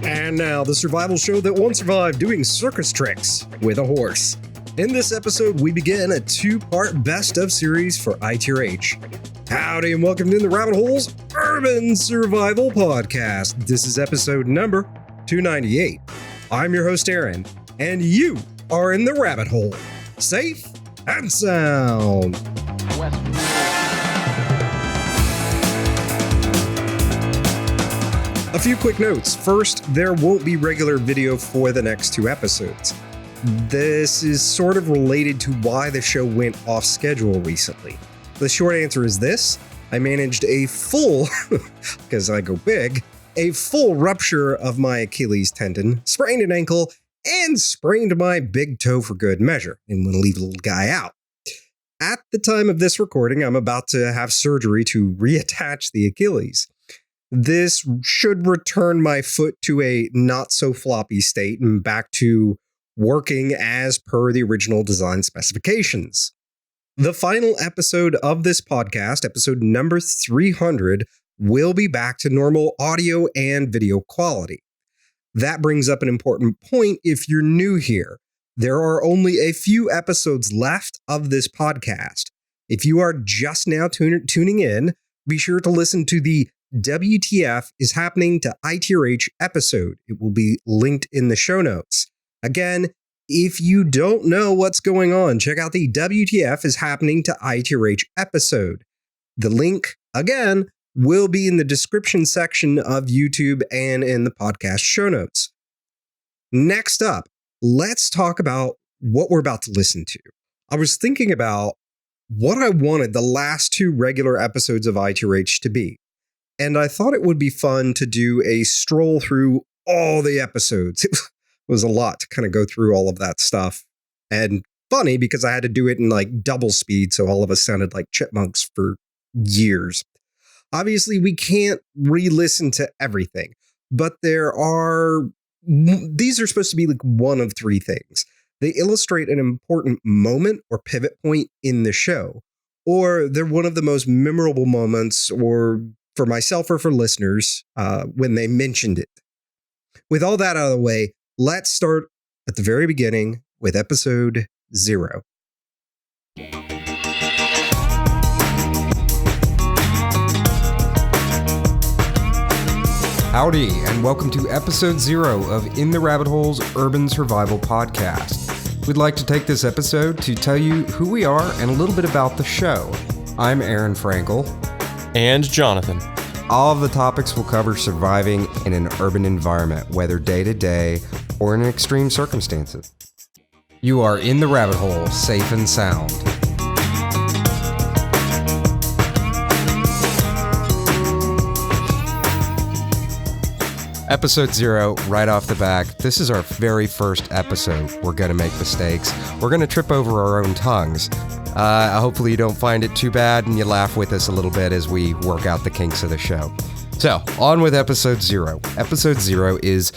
And now, the survival show that won't survive doing circus tricks with a horse. In this episode, we begin a two-part best-of series for ITRH. Howdy and welcome to the Rabbit Hole's Urban Survival Podcast. This is episode number 298. I'm your host, Aaron, and you are in the rabbit hole. Safe and sound. A few quick notes. First, there won't be regular video for the next two episodes. This is sort of related to why the show went off schedule recently. The short answer is this: I managed a full, because I go big, a full rupture of my Achilles tendon, sprained an ankle, and sprained my big toe for good measure. Didn't want to leave the little guy out. At the time of this recording, I'm about to have surgery to reattach the Achilles. This should return my foot to a not-so-floppy state and back to working as per the original design specifications. The final episode of this podcast, episode number 300, will be back to normal audio and video quality. That brings up an important point if you're new here. There are only a few episodes left of this podcast. If you are just now tuning in, be sure to listen to the WTF is happening to ITRH episode. It will be linked in the show notes. Again, if you don't know what's going on, check out the WTF is happening to ITRH episode. The link, again, will be in the description section of YouTube and in the podcast show notes. Next up, let's talk about what we're about to listen to. I was thinking about what I wanted the last two regular episodes of ITRH to be. And I thought it would be fun to do a stroll through all the episodes. It was a lot to kind of go through all of that stuff. And funny because I had to do it in like double speed, so all of us sounded like chipmunks for years. Obviously, we can't re-listen to everything, but these are supposed to be like one of three things. They illustrate an important moment or pivot point in the show, or they're one of the most memorable moments, or for myself or for listeners, when they mentioned it. With all that out of the way, let's start at the very beginning with episode 0. Howdy, and welcome to episode 0 of In the Rabbit Hole's Urban Survival Podcast. We'd like to take this episode to tell you who we are and a little bit about the show. I'm Aaron Frankel. And Jonathan. All of the topics will cover surviving in an urban environment, whether day to day or in extreme circumstances. You are in the rabbit hole, safe and sound. Episode 0, right off the back. This is our very first episode. We're going to make mistakes. We're going to trip over our own tongues. Hopefully you don't find it too bad and you laugh with us a little bit as we work out the kinks of the show. So, on with episode 0. Episode 0 is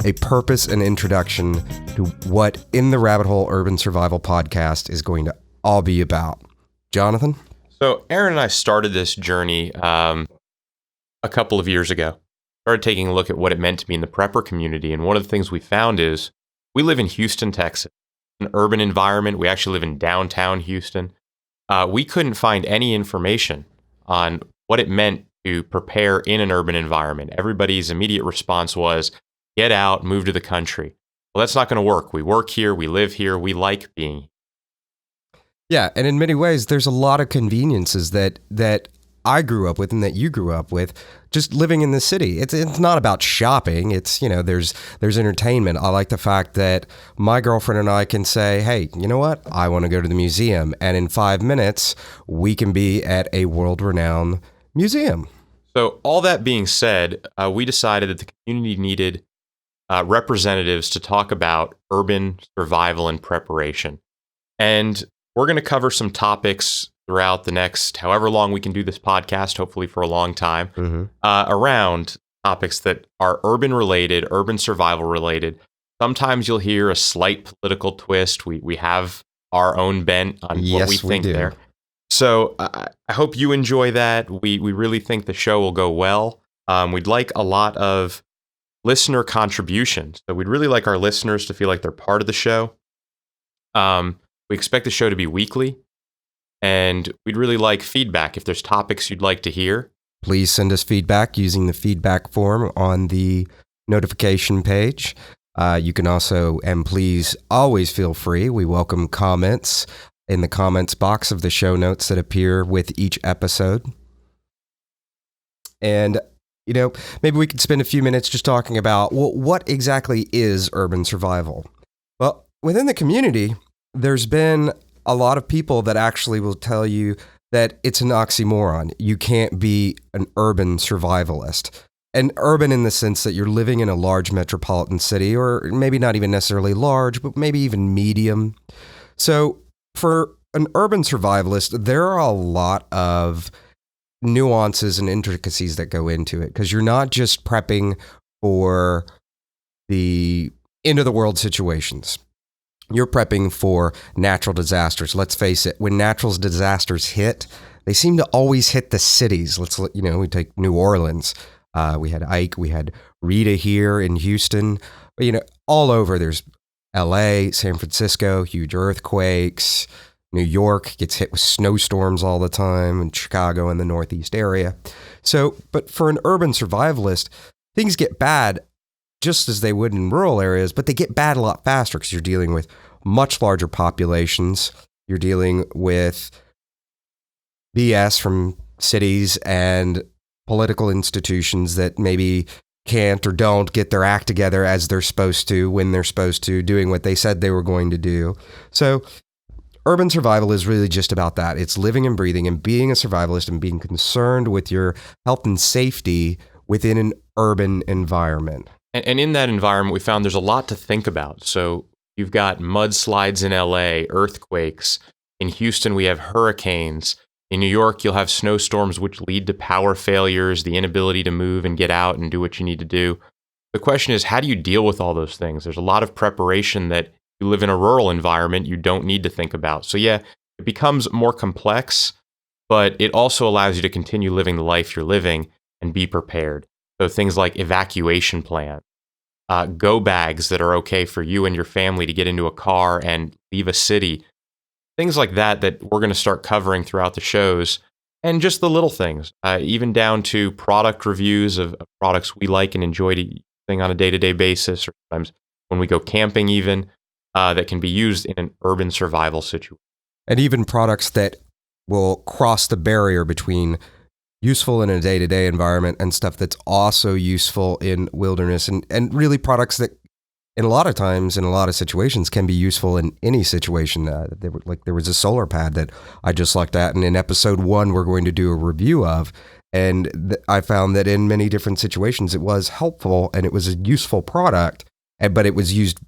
a purpose and introduction to what In the Rabbit Hole Urban Survival Podcast is going to all be about. Jonathan? So, Aaron and I started this journey a couple of years ago. Started taking a look at what it meant to be in the prepper community, and one of the things we found is we live in Houston, Texas. An urban environment. We actually live in downtown Houston. We couldn't find any information on what it meant to prepare in an urban environment. Everybody's immediate response was, get out, move to the country. Well, that's not going to work. We work here, we live here, we like being here. Yeah, and in many ways, there's a lot of conveniences that I grew up with and that you grew up with just living in the city. It's not about shopping. It's, there's entertainment. I like the fact that my girlfriend and I can say, hey, you know what? I want to go to the museum. And in 5 minutes, we can be at a world-renowned museum. So all that being said, we decided that the community needed representatives to talk about urban survival and preparation. And we're going to cover some topics throughout the next however long we can do this podcast, hopefully for a long time, around topics that are urban related, urban survival related. Sometimes you'll hear a slight political twist. We have our own bent on what we think there. So I hope you enjoy that. We really think the show will go well. We'd like a lot of listener contributions. So we'd really like our listeners to feel like they're part of the show. We expect the show to be weekly, and we'd really like feedback. If there's topics you'd like to hear, please send us feedback using the feedback form on the notification page. You can also, and please always feel free, we welcome comments in the comments box of the show notes that appear with each episode. And, maybe we could spend a few minutes just talking about, well, what exactly is urban survival? Well, within the community, there's been a lot of people that actually will tell you that it's an oxymoron. You can't be an urban survivalist. And urban in the sense that you're living in a large metropolitan city, or maybe not even necessarily large, but maybe even medium. So for an urban survivalist, there are a lot of nuances and intricacies that go into it, because you're not just prepping for the end of the world situations. You're prepping for natural disasters. Let's face it, when natural disasters hit, they seem to always hit the cities. We take New Orleans. We had Ike, we had Rita here in Houston. All over, there's LA, San Francisco, huge earthquakes. New York gets hit with snowstorms all the time, and Chicago in the Northeast area. But for an urban survivalist, things get bad just as they would in rural areas, but they get bad a lot faster because you're dealing with much larger populations. You're dealing with BS from cities and political institutions that maybe can't or don't get their act together as they're supposed to, when they're supposed to, doing what they said they were going to do. So urban survival is really just about that. It's living and breathing and being a survivalist and being concerned with your health and safety within an urban environment. And in that environment, we found there's a lot to think about. So you've got mudslides in LA, earthquakes. In Houston, we have hurricanes. In New York, you'll have snowstorms which lead to power failures, the inability to move and get out and do what you need to do. The question is, how do you deal with all those things? There's a lot of preparation that you live in a rural environment you don't need to think about. So yeah, it becomes more complex, but it also allows you to continue living the life you're living and be prepared. So things like evacuation plans, go bags that are okay for you and your family to get into a car and leave a city, things like that we're going to start covering throughout the shows, and just the little things, even down to product reviews of products we like and enjoy using on a day-to-day basis, or sometimes when we go camping even, that can be used in an urban survival situation. And even products that will cross the barrier between useful in a day-to-day environment and stuff that's also useful in wilderness, and really products that in a lot of times, in a lot of situations, can be useful in any situation. There was a solar pad that I just looked at, and in episode 1, we're going to do a review of, and I found that in many different situations, it was helpful and it was a useful product, but it was used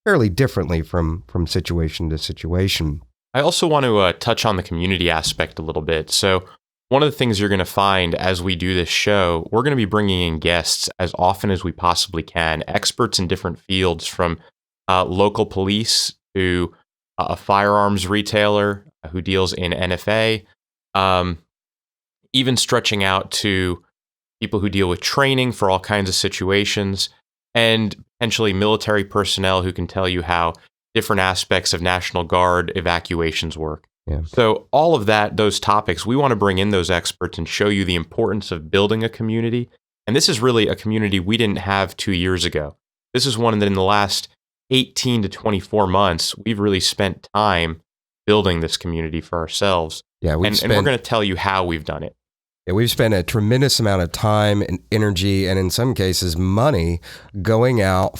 fairly differently from situation to situation. I also want to touch on the community aspect a little bit. So one of the things you're going to find as we do this show, we're going to be bringing in guests as often as we possibly can, experts in different fields, from local police to a firearms retailer who deals in NFA, even stretching out to people who deal with training for all kinds of situations, and potentially military personnel who can tell you how different aspects of National Guard evacuations work. Yeah. So all of those topics, we want to bring in those experts and show you the importance of building a community. And this is really a community we didn't have 2 years ago. This is one that in the last 18 to 24 months, we've really spent time building this community for ourselves. Yeah, and we're going to tell you how we've done it. Yeah, we've spent a tremendous amount of time and energy, and in some cases money, going out,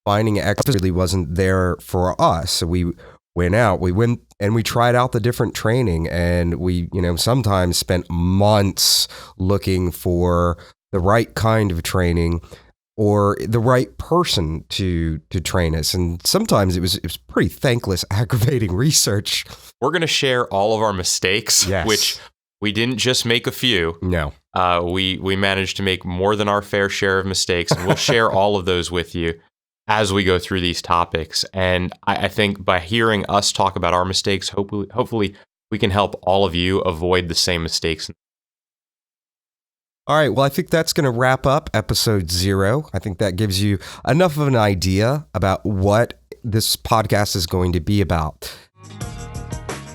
finding experts really wasn't there for us. So we went and we tried out the different training, and we, sometimes spent months looking for the right kind of training or the right person to train us. And sometimes it was pretty thankless, aggravating research. We're going to share all of our mistakes, yes, which we didn't just make a few. No. We managed to make more than our fair share of mistakes, and we'll share all of those with you as we go through these topics. And I think by hearing us talk about our mistakes, hopefully we can help all of you avoid the same mistakes. All right, well, I think that's going to wrap up episode 0. I think that gives you enough of an idea about what this podcast is going to be about.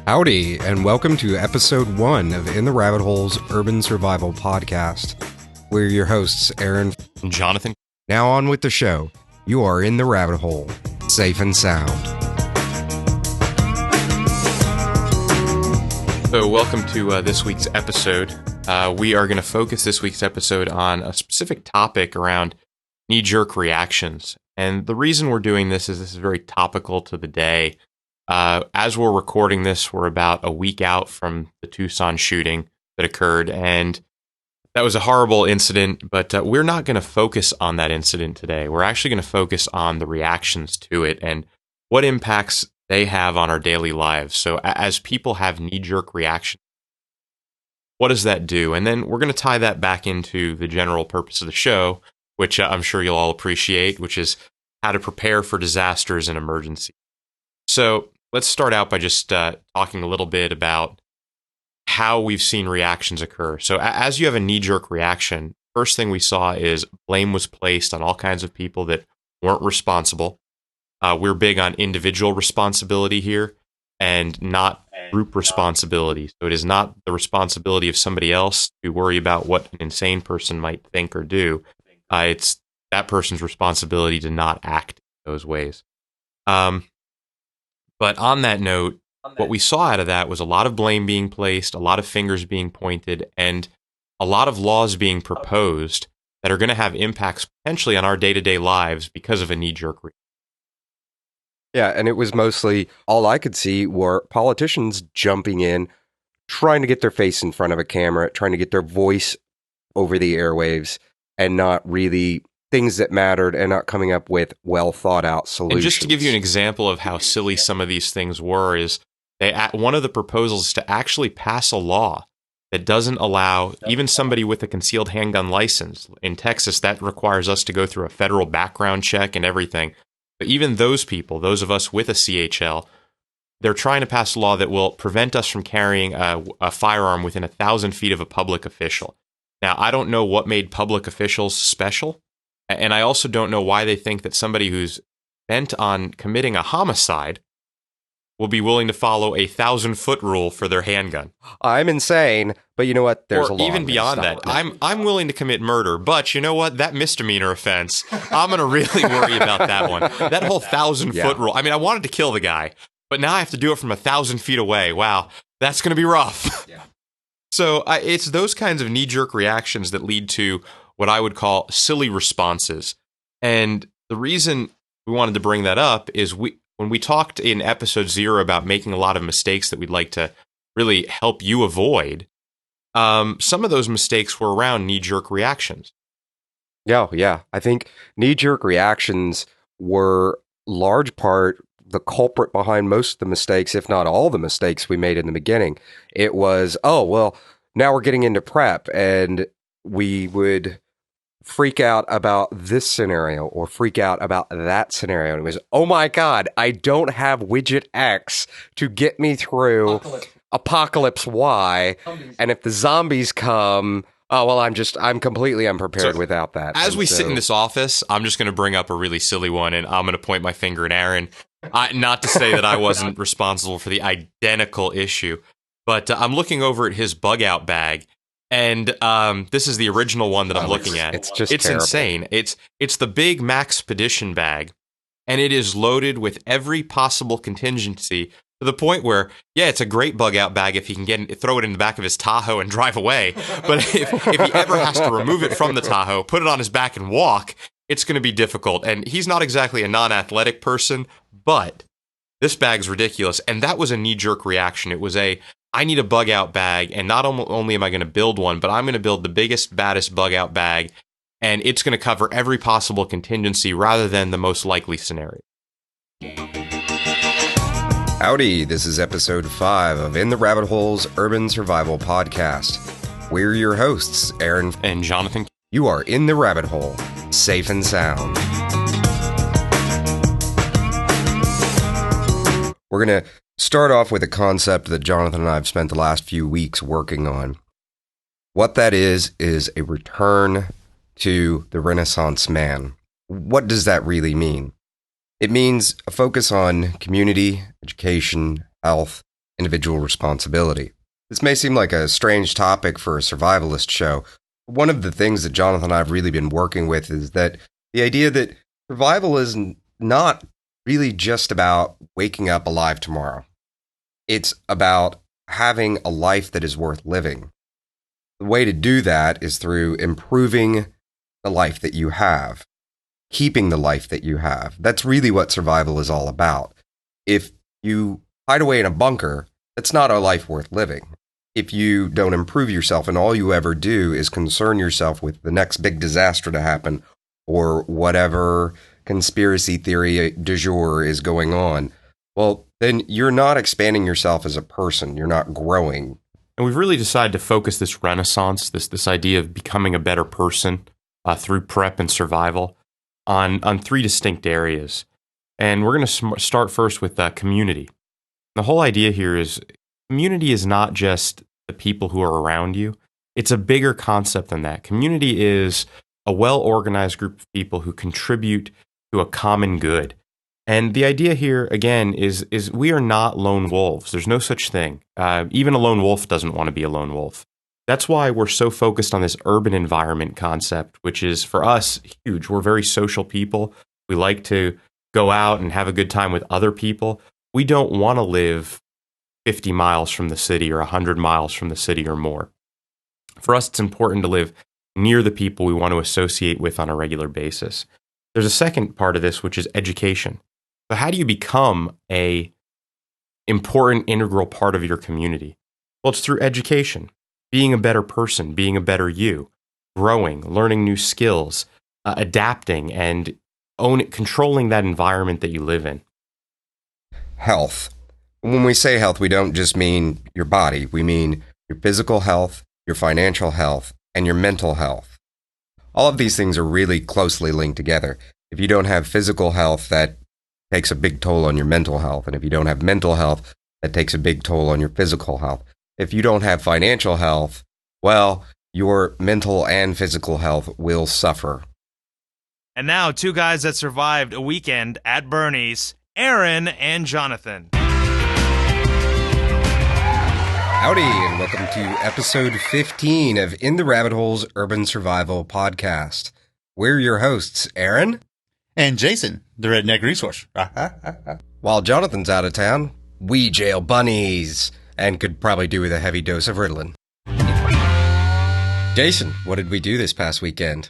Howdy, and welcome to episode 1 of In the Rabbit Hole's Urban Survival Podcast. We're your hosts, Aaron and Jonathan. Now on with the show. You are in the rabbit hole, safe and sound. So welcome to this week's episode. We are going to focus this week's episode on a specific topic around knee-jerk reactions. And the reason we're doing this is very topical to the day. As we're recording this, we're about a week out from the Tucson shooting that occurred. And that was a horrible incident, but we're not going to focus on that incident today. We're actually going to focus on the reactions to it and what impacts they have on our daily lives. So as people have knee-jerk reactions, what does that do? And then we're going to tie that back into the general purpose of the show, which I'm sure you'll all appreciate, which is how to prepare for disasters and emergencies. So let's start out by just talking a little bit about how we've seen reactions occur. So as you have a knee-jerk reaction, first thing we saw is blame was placed on all kinds of people that weren't responsible. We're big on individual responsibility here and not group responsibility. So it is not the responsibility of somebody else to worry about what an insane person might think or do. It's that person's responsibility to not act in those ways. But on that note, what we saw out of that was a lot of blame being placed, a lot of fingers being pointed, and a lot of laws being proposed that are going to have impacts potentially on our day-to-day lives because of a knee-jerk reaction. Yeah, and it was mostly, all I could see were politicians jumping in, trying to get their face in front of a camera, trying to get their voice over the airwaves, and not really things that mattered, and not coming up with well-thought-out solutions. And just to give you an example of how silly some of these things were is, one of the proposals is to actually pass a law that doesn't allow even somebody with a concealed handgun license. In Texas, that requires us to go through a federal background check and everything. But even those people, those of us with a CHL, they're trying to pass a law that will prevent us from carrying a firearm within 1,000 feet of a public official. Now, I don't know what made public officials special, and I also don't know why they think that somebody who's bent on committing a homicide will be willing to follow a 1,000-foot rule for their handgun. I'm insane, but you know what? There's a law. Even beyond that, I'm willing to commit murder, but you know what? That misdemeanor offense, I'm going to really worry about that one. That whole 1,000-foot rule. I mean, I wanted to kill the guy, but now I have to do it from 1,000 feet away. Wow, that's going to be rough. Yeah. So it's those kinds of knee-jerk reactions that lead to what I would call silly responses. And the reason we wanted to bring that up is when we talked in episode 0 about making a lot of mistakes that we'd like to really help you avoid, some of those mistakes were around knee-jerk reactions. Yeah. I think knee-jerk reactions were large part the culprit behind most of the mistakes, if not all the mistakes we made in the beginning. It was, oh, well, now we're getting into prep, and we would freak out about this scenario or freak out about that scenario. And it was, oh my God, I don't have widget X to get me through Apocalypse Y. And if the zombies come, oh, well, I'm completely unprepared without that. As we sit in this office, I'm just going to bring up a really silly one, and I'm going to point my finger at Aaron. Not to say that I wasn't responsible for the identical issue, but I'm looking over at his bug out bag. And this is the original one that I'm looking at. It's terrible. Insane. It's the big Maxpedition bag, and it is loaded with every possible contingency to the point where, yeah, it's a great bug out bag if he can throw it in the back of his Tahoe and drive away. But if he ever has to remove it from the Tahoe, put it on his back and walk, it's going to be difficult. And he's not exactly a non-athletic person, but this bag's ridiculous. And that was a knee-jerk reaction. It was I need a bug out bag, and not only am I going to build one, but I'm going to build the biggest, baddest bug out bag, and it's going to cover every possible contingency rather than the most likely scenario. Howdy, this is episode 5 of In the Rabbit Hole's Urban Survival Podcast. We're your hosts, Aaron and Jonathan. You are in the rabbit hole, safe and sound. We're going to start off with a concept that Jonathan and I have spent the last few weeks working on. What that is a return to the Renaissance man. What does that really mean? It means a focus on community, education, health, individual responsibility. This may seem like a strange topic for a survivalist show. One of the things that Jonathan and I have really been working with is that the idea that survival is not really just about waking up alive tomorrow. It's about having a life that is worth living. The way to do that is through improving the life that you have, keeping the life that you have. That's really what survival is all about. If you hide away in a bunker, that's not a life worth living. If you don't improve yourself and all you ever do is concern yourself with the next big disaster to happen or whatever conspiracy theory du jour is going on, well, then you're not expanding yourself as a person. You're not growing. And we've really decided to focus this renaissance, this idea of becoming a better person through prep and survival on 3 distinct areas. And we're going to start first with community. The whole idea here is community is not just the people who are around you. It's a bigger concept than that. Community is a well-organized group of people who contribute to a common good. And the idea here, again, is we are not lone wolves. There's no such thing. Even a lone wolf doesn't want to be a lone wolf. That's why we're so focused on this urban environment concept, which is, for us, huge. We're very social people. We like to go out and have a good time with other people. We don't want to live 50 miles from the city or 100 miles from the city or more. For us, it's important to live near the people we want to associate with on a regular basis. There's a second part of this, which is education. So how do you become a important, integral part of your community? Well, it's through education, being a better person, being a better you, growing, learning new skills, adapting, and controlling that environment that you live in. Health. When we say health, we don't just mean your body. We mean your physical health, your financial health, and your mental health. All of these things are really closely linked together. If you don't have physical health, that takes a big toll on your mental health. And if you don't have mental health, that takes a big toll on your physical health. If you don't have financial health, well, your mental and physical health will suffer. And now, 2 guys that survived a weekend at Bernie's, Aaron and Jonathan. Howdy, and welcome to episode 15 of In the Rabbit Holes Urban Survival Podcast. We're your hosts, Aaron. And Jason, the Redneck Resource. While Jonathan's out of town, we jail bunnies and could probably do with a heavy dose of Ritalin. Jason, what did we do this past weekend?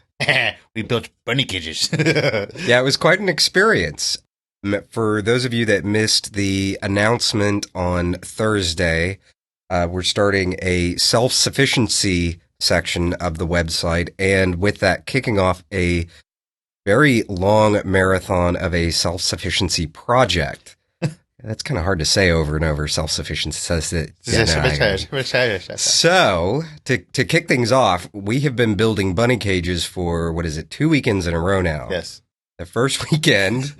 We built bunny cages. Yeah, it was quite an experience. For those of you that missed the announcement on Thursday, we're starting a self-sufficiency section of the website, and with that, kicking off a very long marathon of a self-sufficiency project. That's kind of hard to say over and over. Self-sufficiency says it. So, to kick things off, we have been building bunny cages for, 2 weekends in a row now. Yes. The first weekend,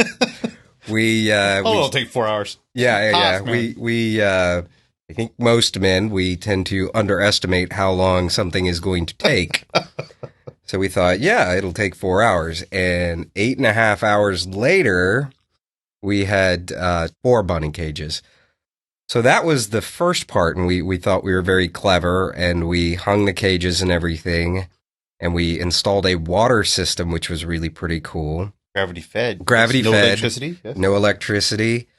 it'll take 4 hours. Yeah. I think most men, we tend to underestimate how long something is going to take. So we thought, it'll take 4 hours. And 8.5 hours later, we had 4 bunny cages. So that was the first part. And we thought we were very clever. And we hung the cages and everything. And we installed a water system, which was really pretty cool. Gravity fed. No electricity. Yes. No electricity.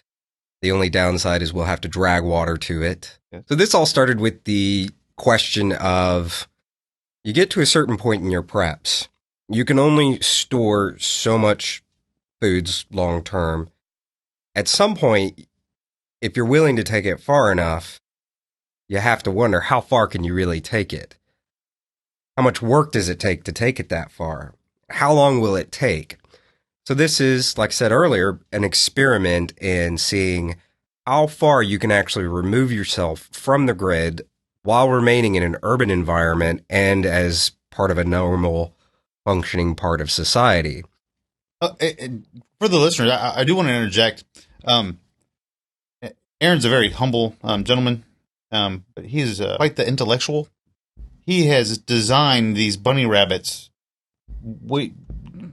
The only downside is we'll have to drag water to it. Yeah. So this all started with the question of, you get to a certain point in your preps. You can only store so much foods long term. At some point, if you're willing to take it far enough, you have to wonder, how far can you really take it? How much work does it take to take it that far? How long will it take? So this is, like I said earlier, an experiment in seeing how far you can actually remove yourself from the grid while remaining in an urban environment and as part of a normal functioning part of society. For the listeners, I do want to interject. Aaron's a very humble gentleman, but he's quite the intellectual. he has designed these bunny rabbits.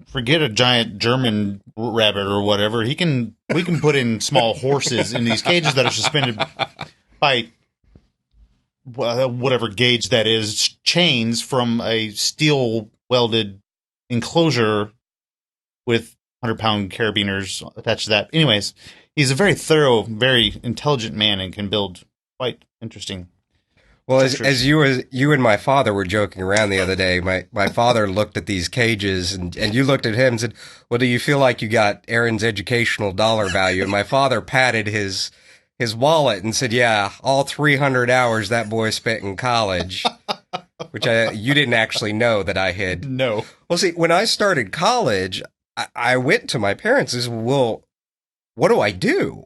Forget a giant German rabbit or whatever. We can put in small horses in these cages that are suspended by whatever gauge that is, chains from a steel welded enclosure with 100-pound carabiners attached to that. Anyways, he's a very thorough, very intelligent man and can build quite interesting. Well, as you and my father were joking around the other day, my father looked at these cages and you looked at him and said, well, do you feel like you got Aaron's educational dollar value? And my father patted his wallet and said, yeah, all 300 hours that boy spent in college, which you didn't actually know that I had. No. Well, see, when I started college, I went to my parents and said, well, what do I do?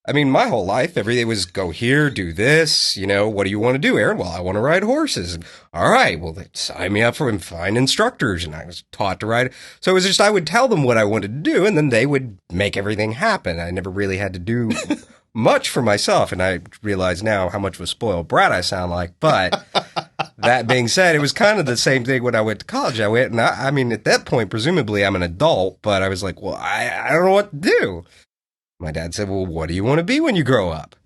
I mean, my whole life, everything was go here, do this. What do you want to do, Aaron? Well, I want to ride horses. And, all right, well, they sign me up for and find instructors. And I was taught to ride. So it was just, I would tell them what I wanted to do, and then they would make everything happen. I never really had to do much for myself. And I realize now how much of a spoiled brat I sound like. But that being said, it was kind of the same thing when I went to college. I went, and I mean, at that point, presumably I'm an adult, but I was like, well, I don't know what to do. My dad said, well, what do you want to be when you grow up?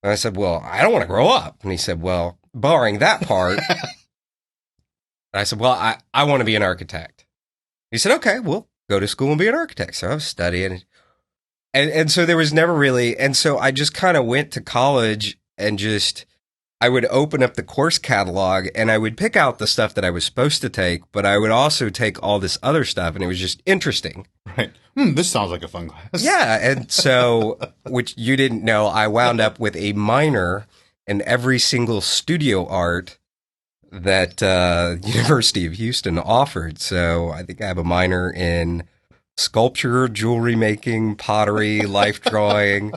And I said, well, I don't want to grow up. And he said, well, barring that part. I said, well, I want to be an architect. He said, okay, well, go to school and be an architect. So I was studying. And so there was never really, and so I just kind of went to college and I would open up the course catalog and I would pick out the stuff that I was supposed to take, but I would also take all this other stuff, and it was just interesting. Right. This sounds like a fun class. Yeah. And so, which you didn't know, I wound up with a minor in every single studio art that University of Houston offered. So I think I have a minor in sculpture, jewelry making, pottery, life drawing.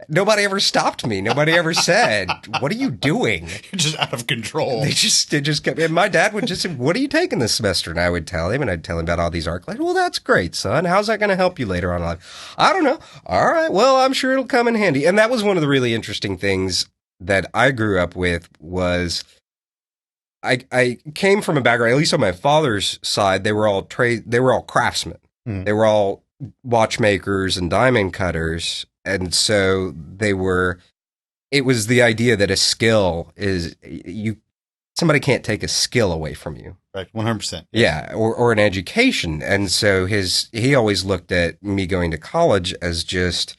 Nobody ever stopped me. Nobody ever said, what are you doing? You're just out of control. They just kept, and my dad would just say, what are you taking this semester? And I would tell him, and I'd tell him about all these art classes. Well, that's great, son. How's that going to help you later on in life? I don't know. All right. Well, I'm sure it'll come in handy. And that was one of the really interesting things that I grew up with was I came from a background, at least on my father's side, they were all craftsmen. Mm. They were all watchmakers and diamond cutters. And so it was the idea that a skill is somebody can't take a skill away from you. Right. 100%. Yeah. Or an education. And so he always looked at me going to college as just,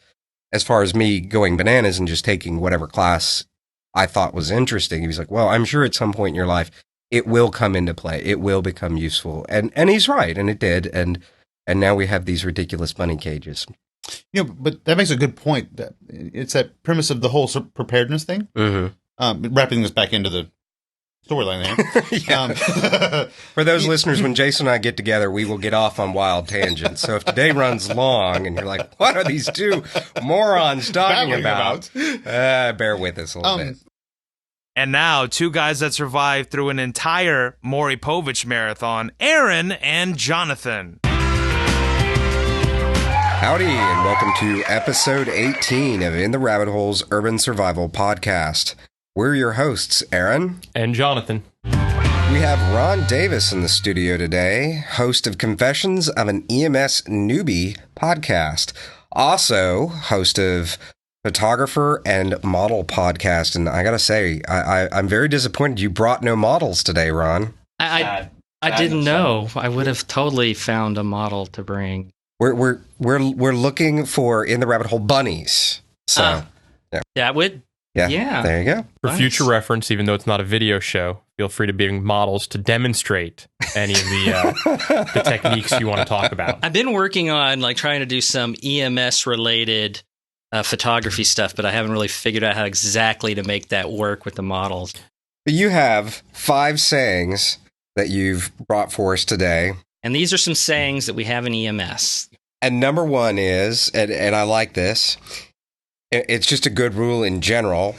as far as me going bananas and just taking whatever class I thought was interesting. He was like, well, I'm sure at some point in your life, it will come into play. It will become useful. And he's right. And it did. And now we have these ridiculous bunny cages. But that makes a good point. That it's that premise of the whole preparedness thing. Mm-hmm. Wrapping this back into the storyline there. For those listeners, when Jason and I get together, we will get off on wild tangents. So if today runs long and you're like, what are these two morons talking about? Bear with us a little bit. And now, two guys that survived through an entire Maury Povich marathon, Aaron and Jonathan. Howdy, and welcome to episode 18 of In the Rabbit Hole's Urban Survival Podcast. We're your hosts, Aaron and Jonathan. We have Ron Davis in the studio today, host of Confessions of an EMS Newbie podcast. Also, host of Photographer and Model podcast. And I gotta say, I'm very disappointed you brought no models today, Ron. I didn't know. I would have totally found a model to bring. We're looking for In the Rabbit Hole bunnies. So that would yeah. There you go. For future reference, even though it's not a video show, feel free to bring models to demonstrate any of the techniques you want to talk about. I've been working on trying to do some EMS related photography stuff, but I haven't really figured out how exactly to make that work with the models. You have 5 sayings that you've brought for us today. And these are some sayings that we have in EMS. And number 1 is, and I like this, it's just a good rule in general.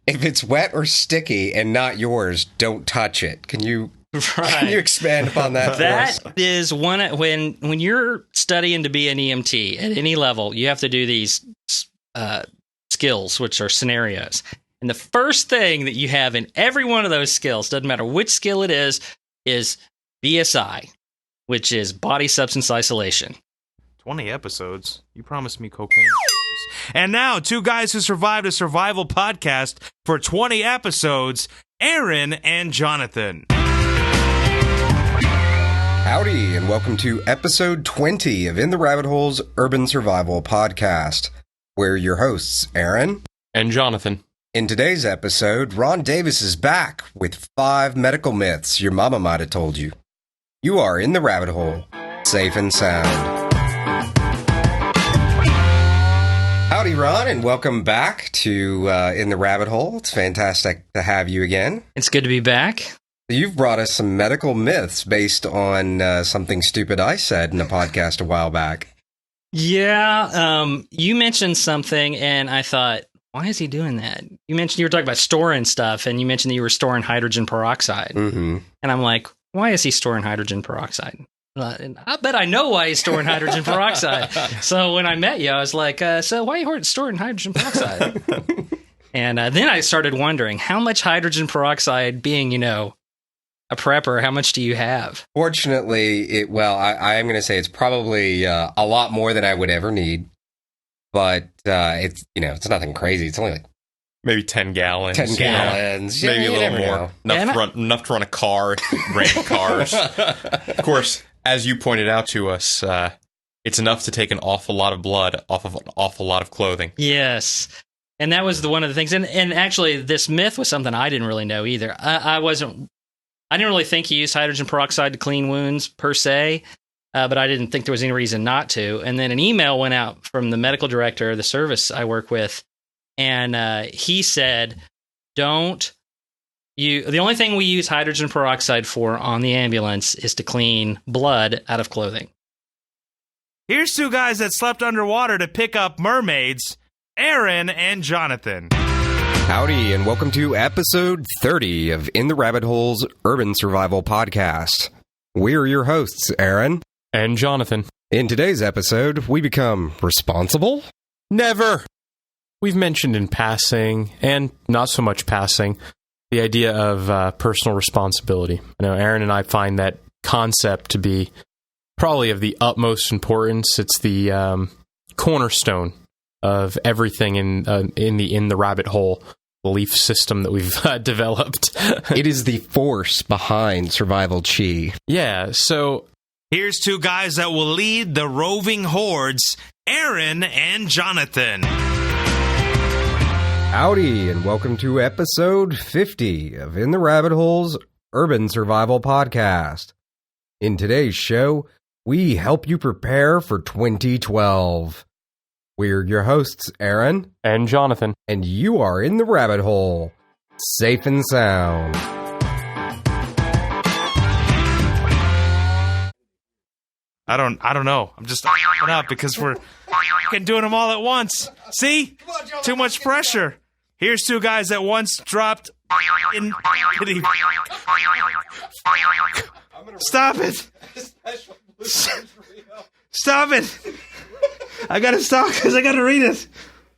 If it's wet or sticky and not yours, don't touch it. Can you expand upon that? That is one when you're studying to be an EMT at any level, you have to do these skills, which are scenarios. And the first thing that you have in every one of those skills, doesn't matter which skill it is BSI, which is body substance isolation. 20 episodes. You promised me cocaine. And now, two guys who survived a survival podcast for 20 episodes, Aaron and Jonathan. Howdy, and welcome to episode 20 of In the Rabbit Hole's Urban Survival Podcast. We're your hosts, Aaron And Jonathan. In today's episode, Ron Davis is back with 5 medical myths your mama might have told you. You are in the rabbit hole, safe and sound. Howdy, Ron, and welcome back to In the Rabbit Hole. It's fantastic to have you again. It's good to be back. You've brought us some medical myths based on something stupid I said in a podcast a while back. Yeah, you mentioned something, and I thought, why is he doing that? You mentioned you were talking about storing stuff, and you mentioned that you were storing hydrogen peroxide. Mm-hmm. And I'm like, why is he storing hydrogen peroxide? And I bet I know why he's storing hydrogen peroxide. So when I met you, I was like, so why are you storing hydrogen peroxide? And then I started wondering, how much hydrogen peroxide, being, a prepper, how much do you have? Fortunately, I am going to say it's probably a lot more than I would ever need. But it's nothing crazy. It's only like Maybe 10 gallons. 10 gallons. Maybe a little more. Know. Enough to run a car, rent cars. Of course, as you pointed out to us, it's enough to take an awful lot of blood off of an awful lot of clothing. Yes. And that was one of the things. And actually, this myth was something I didn't really know either. I didn't really think he used hydrogen peroxide to clean wounds, per se. But I didn't think there was any reason not to. And then an email went out from the medical director of the service I work with, and he said, the only thing we use hydrogen peroxide for on the ambulance is to clean blood out of clothing. Here's two guys that slept underwater to pick up mermaids, Aaron and Jonathan. Howdy, and welcome to episode 30 of In the Rabbit Hole's Urban Survival Podcast. We're your hosts, Aaron And Jonathan. In today's episode, we become responsible? Never! We've mentioned in passing, and not so much passing, the idea of personal responsibility. I know Aaron and I find that concept to be probably of the utmost importance. It's the cornerstone of everything in the rabbit hole belief system that we've developed. It is the force behind survival chi. Yeah, so Here's two guys that will lead the roving hordes, Aaron and Jonathan. Howdy, and welcome to episode 50 of In the Rabbit Hole's Urban Survival Podcast. In today's show, we help you prepare for 2012. We're your hosts, Aaron and Jonathan. And you are in the rabbit hole, safe and sound. I don't know. I'm just opening up because we're fucking doing them all at once. See? Too much pressure. Here's two guys that once dropped in... Stop it! Stop it! I gotta stop because I gotta read it.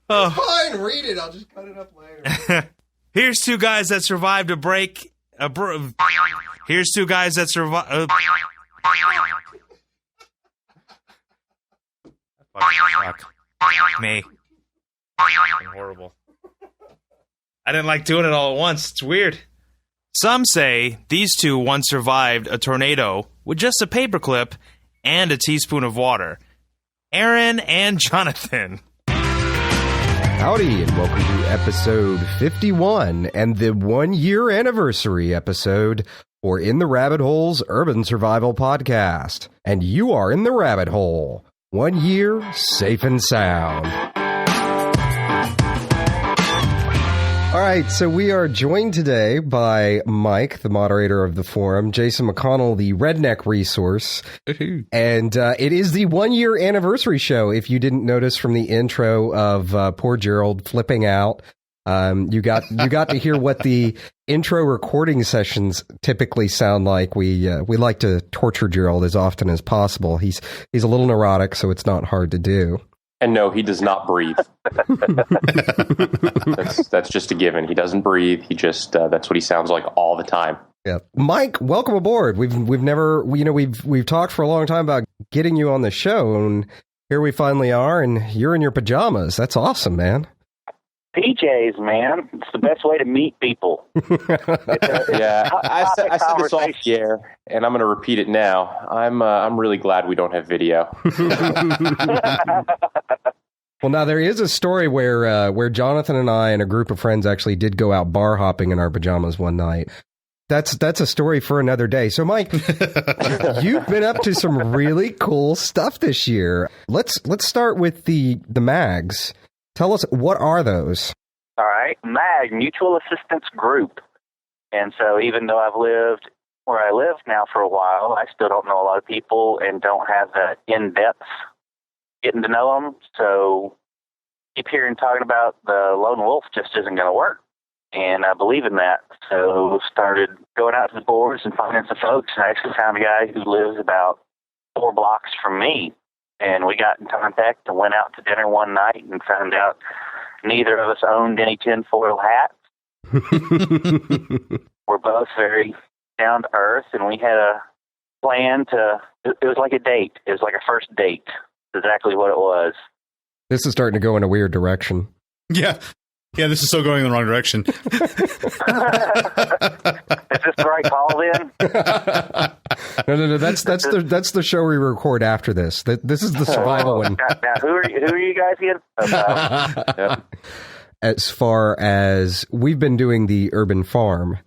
Oh. Fine, read it. I'll just cut it up later. Here's two guys that survived a break. Here's two guys that survived... Fuck me. Horrible. I didn't like doing it all at once. It's weird. Some say these two once survived a tornado with just a paperclip and a teaspoon of water. Aaron and Jonathan. Howdy, and welcome to episode 51 and the 1-year anniversary episode for In the Rabbit Hole's Urban Survival Podcast. And you are in the rabbit hole. 1 year, safe and sound. All right, so we are joined today by Mike, the moderator of the forum, Jason McConnell, the Redneck Resource, and it is the 1-year anniversary show. If you didn't notice from the intro of poor Gerald flipping out, you got to hear what the intro recording sessions typically sound like. We like to torture Gerald as often as possible. He's a little neurotic, so it's not hard to do. And no, he does not breathe. That's just a given. He doesn't breathe. He just that's what he sounds like all the time. Yeah, Mike, welcome aboard. We've talked for a long time about getting you on the show, and here we finally are, and you're in your pajamas. That's awesome, man. PJs, man. It's the best way to meet people. I said this off the air, and I'm going to repeat it now. I'm really glad we don't have video. Well, now there is a story where Jonathan and I and a group of friends actually did go out bar hopping in our pajamas one night. That's a story for another day. So, Mike, you've been up to some really cool stuff this year. Let's start with the mags. Tell us, what are those? All right. MAG, Mutual Assistance Group. And so even though I've lived where I live now for a while, I still don't know a lot of people and don't have that in-depth getting to know them. So keep hearing talking about the lone wolf just isn't going to work. And I believe in that. So started going out to the boards and finding some folks. And I actually found a guy who lives about 4 blocks from me. And we got in contact and went out to dinner one night and found out neither of us owned any tinfoil hats. We're both very down to earth, and we had a plan it was like a date. It was like a first date. Exactly what it was. This is starting to go in a weird direction. Yeah. Yeah, this is still going in the wrong direction. Is this the right call then? No. That's the show we record after this. This is the survival one. Now, who are you guys again? Yep. As far as we've been doing the urban farm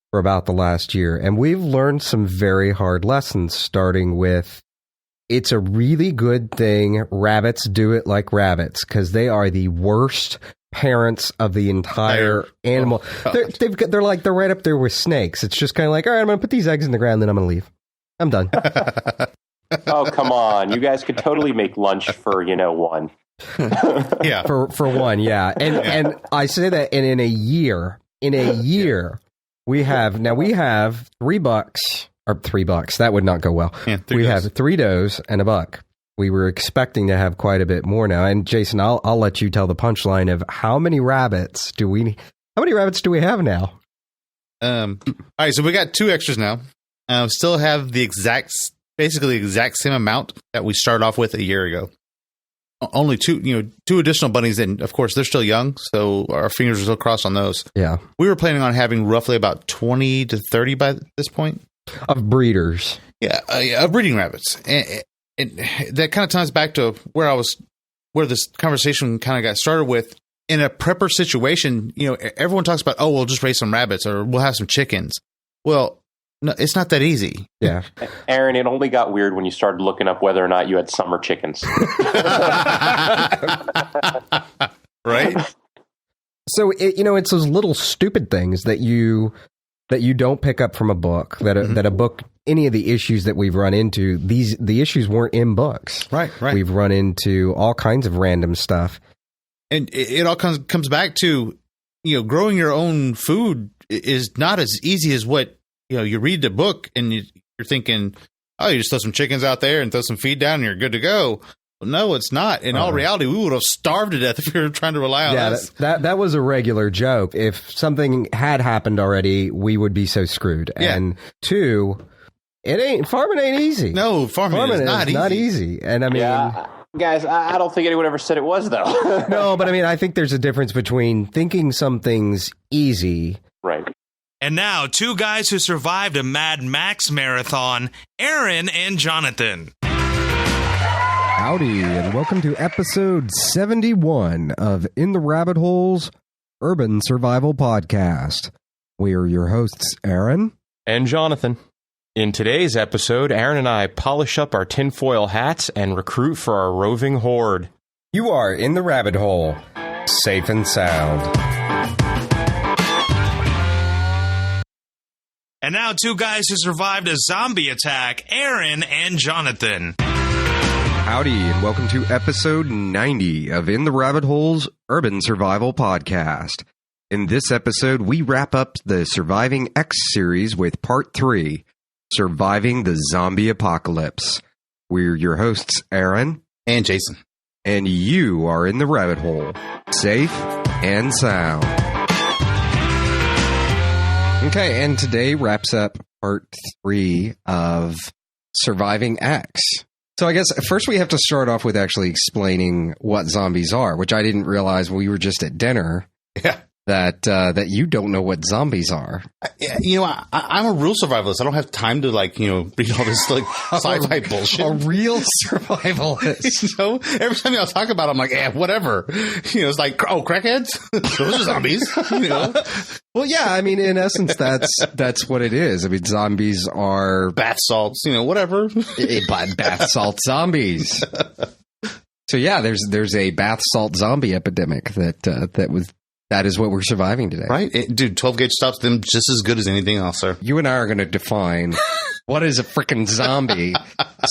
for about the last year, and we've learned some very hard lessons, starting with it's a really good thing rabbits do it like rabbits, because they are the worst parents of the entire animal. They're right up there with snakes. It's just kind of like, all right, I'm going to put these eggs in the ground, then I'm going to leave. I'm done. Oh, come on. You guys could totally make lunch for, one. Yeah. For one, yeah. And I say that, and in a year, we have $3, or $3. That would not go well. Yeah, we have 3 does and a buck. We were expecting to have quite a bit more now. And Jason, I'll let you tell the punchline of how many rabbits do we have now? All right, so we got 2 extras now. Still have basically the exact same amount that we started off with a year ago. Only 2 additional bunnies, and of course they're still young, so our fingers are still crossed on those. Yeah, we were planning on having roughly about 20 to 30 by this point of breeders. Yeah, of breeding rabbits. And that kind of ties back to where this conversation kind of got started with. In a prepper situation, everyone talks about, oh, we'll just raise some rabbits or we'll have some chickens. Well, no, it's not that easy. Yeah. Aaron, it only got weird when you started looking up whether or not you had summer chickens. Right? So, it's those little stupid things that you don't pick up from a book, that a book, any of the issues that we've run into, the issues weren't in books. Right. We've run into all kinds of random stuff. And it all comes back to, growing your own food is not as easy as what, you read the book and you're thinking, oh, you just throw some chickens out there and throw some feed down and you're good to go. Well, no, it's not. In all reality, we would have starved to death if we were trying to rely on us. That was a regular joke. If something had happened already, we would be so screwed. Yeah. And 2, farming ain't easy. No, farming is not easy. And I mean, yeah. Guys, I don't think anyone ever said it was, though. No, but I mean, I think there's a difference between thinking something's easy. Right. And now, 2 guys who survived a Mad Max marathon, Aaron and Jonathan. Howdy, and welcome to episode 71 of In the Rabbit Holes Urban Survival Podcast. We are your hosts, Aaron and Jonathan. In today's episode, Aaron and I polish up our tinfoil hats and recruit for our roving horde. You are in the rabbit hole, safe and sound. And now 2 guys who survived a zombie attack, Aaron and Jonathan. Howdy, and welcome to episode 90 of In the Rabbit Holes Urban Survival Podcast. In this episode, we wrap up the Surviving X series with part 3, Surviving the Zombie Apocalypse. We're your hosts, Aaron and Jason. and you are in the rabbit hole, safe and sound. Okay, and today wraps up part 3 of Surviving X. So I guess first we have to start off with actually explaining what zombies are, which I didn't realize when we were just at dinner. Yeah. That you don't know what zombies are. You know, I'm a real survivalist. I don't have time to read all this sci-fi bullshit. A real survivalist. Every time y'all talk about it, I'm like, whatever. It's like, crackheads? Those are zombies. Well, yeah, I mean, in essence, that's what it is. I mean, zombies are bath salts, whatever. Bath salt zombies. So yeah, there's a bath salt zombie epidemic that is what we're surviving today. Right? Dude, 12 gauge stops them just as good as anything else, sir. You and I are going to define what is a freaking zombie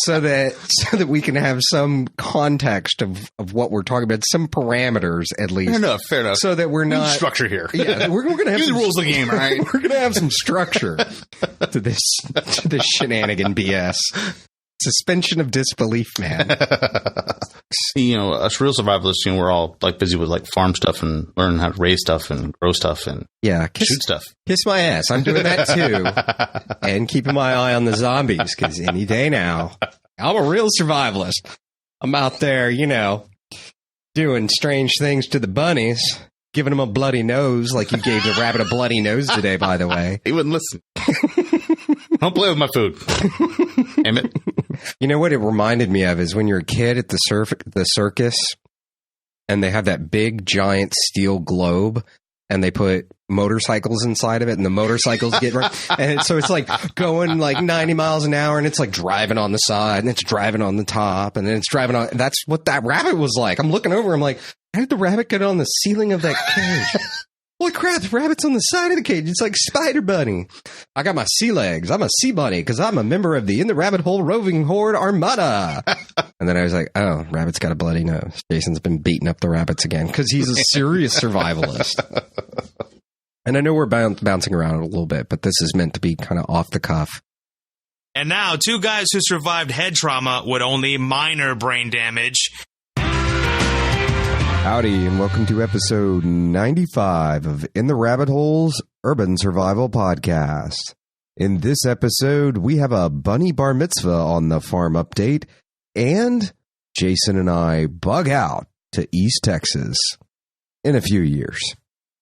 so that we can have some context of what we're talking about, some parameters at least. Fair enough. So that we're not... structure here. Yeah, we're going to have the rules of the game, all right? We're going to have some structure to this shenanigan BS. Suspension of disbelief, man. Us real survivalists, we're all busy with farm stuff and learning how to raise stuff and grow stuff and shoot stuff. Kiss my ass. I'm doing that too. And keeping my eye on the zombies because any day now, I'm a real survivalist. I'm out there, doing strange things to the bunnies, giving them a bloody nose like you gave the rabbit a bloody nose today, by the way. He wouldn't listen. Don't play with my food. Damn it. You know what it reminded me of is when you're a kid at the circus and they have that big giant steel globe and they put motorcycles inside of it and the motorcycles get and so it's going 90 miles an hour and it's driving on the side and it's driving on the top and then it's driving on. That's what that rabbit was like. I'm looking over. I'm like, how did the rabbit get on the ceiling of that cage? Holy crap, the rabbit's on the side of the cage. It's like Spider Bunny. I got my sea legs. I'm a sea bunny because I'm a member of the In the Rabbit Hole Roving Horde Armada. And then I was like, oh, rabbit's got a bloody nose. Jason's been beating up the rabbits again because he's a serious survivalist. And I know we're bouncing around a little bit, but this is meant to be kind of off the cuff. And now, 2 guys who survived head trauma with only minor brain damage. Howdy, and welcome to episode 95 of In the Rabbit Hole's Urban Survival Podcast. In this episode, we have a bunny bar mitzvah on the farm update, and Jason and I bug out to East Texas in a few years.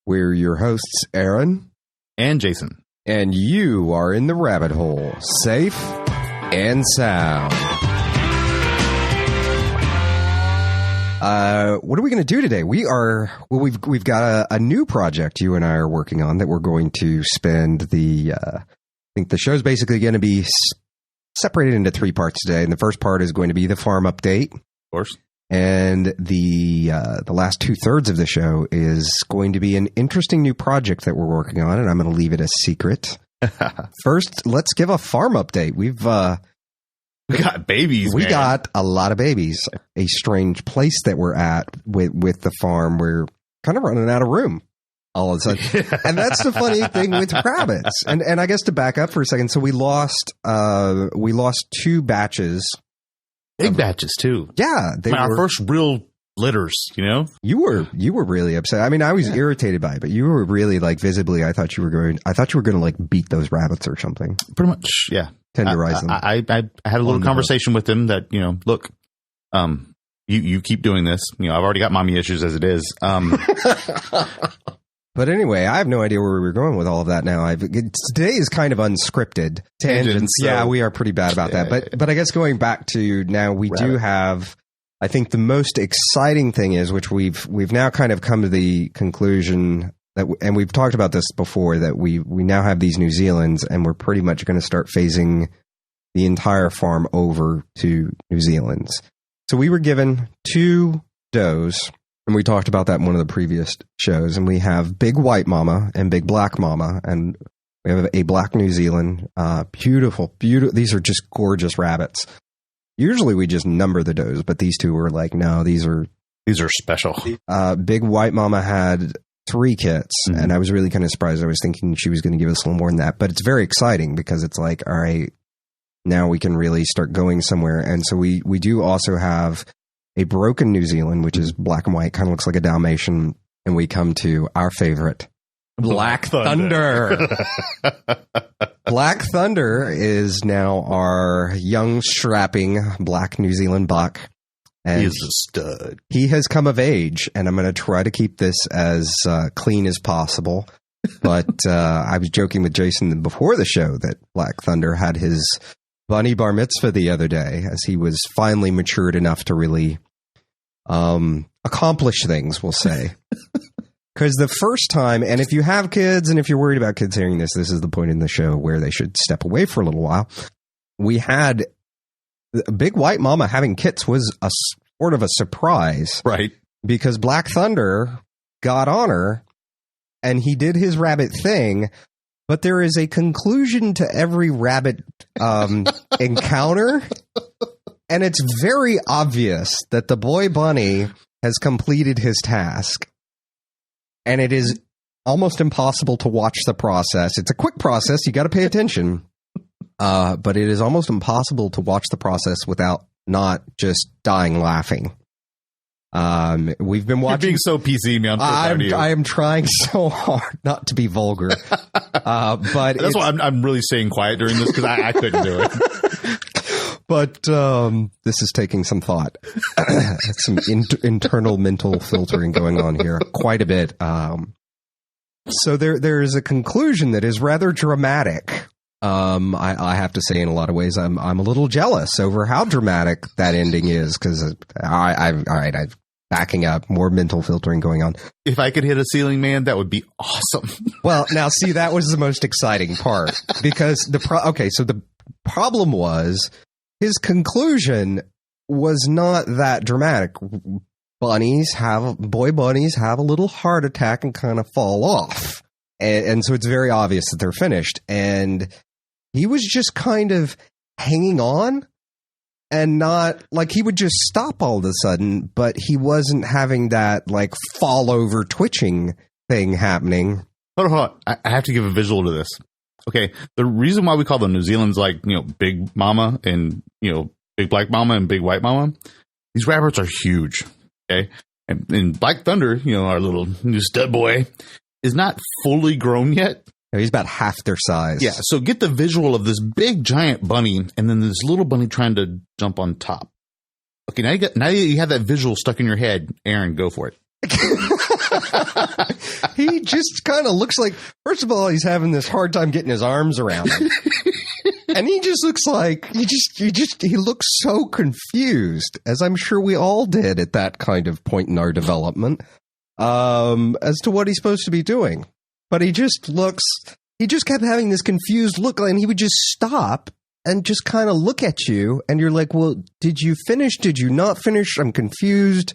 We're your hosts, Aaron and Jason. And you are in the rabbit hole, safe and sound. What are we going to do today? We've got a new project you and I are working on that we're going to spend I think the show's basically going to be separated into 3 parts today. And the first part is going to be the farm update. Of course. And the last 2/3 of the show is going to be an interesting new project that we're working on. And I'm going to leave it a secret. First, let's give a farm update. We got babies. We got a lot of babies. A strange place that we're at with the farm. We're kind of running out of room all of a sudden. And that's the funny thing with rabbits. And I guess to back up for a second, so we lost 2 batches. Big batches too. Yeah, they were our first real litters. You were really upset. I mean, I was irritated by it, but you were really visibly. I thought you were going to beat those rabbits or something. Pretty much, yeah. Tenderize them. I had a little conversation with them that, look, you keep doing this. I've already got mommy issues as it is. But anyway, I have no idea where we were going with all of that now. Today is kind of unscripted. Tangents. So, yeah, we are pretty bad about that. But I guess going back to now, we do have, I think the most exciting thing is, which we've now kind of come to the conclusion that, and we've talked about this before, that we now have these New Zealands and we're pretty much going to start phasing the entire farm over to New Zealand's. So we were given 2 does, and we talked about that in one of the previous shows, and we have Big White Mama and Big Black Mama, and we have a Black New Zealand. Beautiful. These are just gorgeous rabbits. Usually we just number the does, but these 2 were like, no, these are special. Big White Mama had 3 kits, and I was really kind of surprised. I was thinking she was going to give us a little more than that, but it's very exciting because it's like, all right, now we can really start going somewhere. And so we do also have a broken New Zealand, which is black and white, kind of looks like a Dalmatian, and we come to our favorite, Black Thunder. Black Thunder is now our young, strapping black New Zealand buck. And He's a stud. he has come of age, and I'm going to try to keep this as clean as possible. But I was joking with Jason before the show that Black Thunder had his bunny bar mitzvah the other day, as he was finally matured enough to really accomplish things, we'll say. Because the first time, and if you have kids and if you're worried about kids hearing this, this is the point in the show where they should step away for a little while. We had Big White Mama having kits was a sort of a surprise. Right. Because Black Thunder got on her and he did his rabbit thing, but there is a conclusion to every rabbit encounter. And it's very obvious that the boy bunny has completed his task. And it is almost impossible to watch the process. It's a quick process. You got to pay attention. But it is almost impossible to watch the process without not just dying laughing. We've been watching. You're being so PC, man. I am trying so hard not to be vulgar. But that's why I'm really staying quiet during this, because I couldn't do it. But this is taking some thought. Some internal mental filtering going on here, quite a bit. So there is a conclusion that is rather dramatic. I have to say, in a lot of ways, I'm a little jealous over how dramatic that ending is, because I'm backing up, more mental filtering going on. If I could hit a ceiling man, that would be awesome. Well, now see, that was the most exciting part, because so the problem was his conclusion was not that dramatic. Boy bunnies have a little heart attack and kind of fall off. And so it's very obvious that they're finished. And he was just kind of hanging on, and not like he would just stop all of a sudden, but he wasn't having that like fall over twitching thing happening. Hold on. I have to give a visual to this. Okay. The reason why we call the New Zealand's Big Mama and, Big Black Mama and Big White Mama, these rabbits are huge. Okay. And Black Thunder, our little new stud boy, is not fully grown yet. No, he's about half their size. Yeah. So get the visual of this big giant bunny and then this little bunny trying to jump on top. Okay. Now you have that visual stuck in your head. Aaron, go for it. He just kind of looks like, first of all, he's having this hard time getting his arms around him. And he just looks like, he looks so confused, as I'm sure we all did at that kind of point in our development, as to what he's supposed to be doing. But he just kept having this confused look, and he would just stop and just kind of look at you, and you're like, well, did you finish? Did you not finish? I'm confused.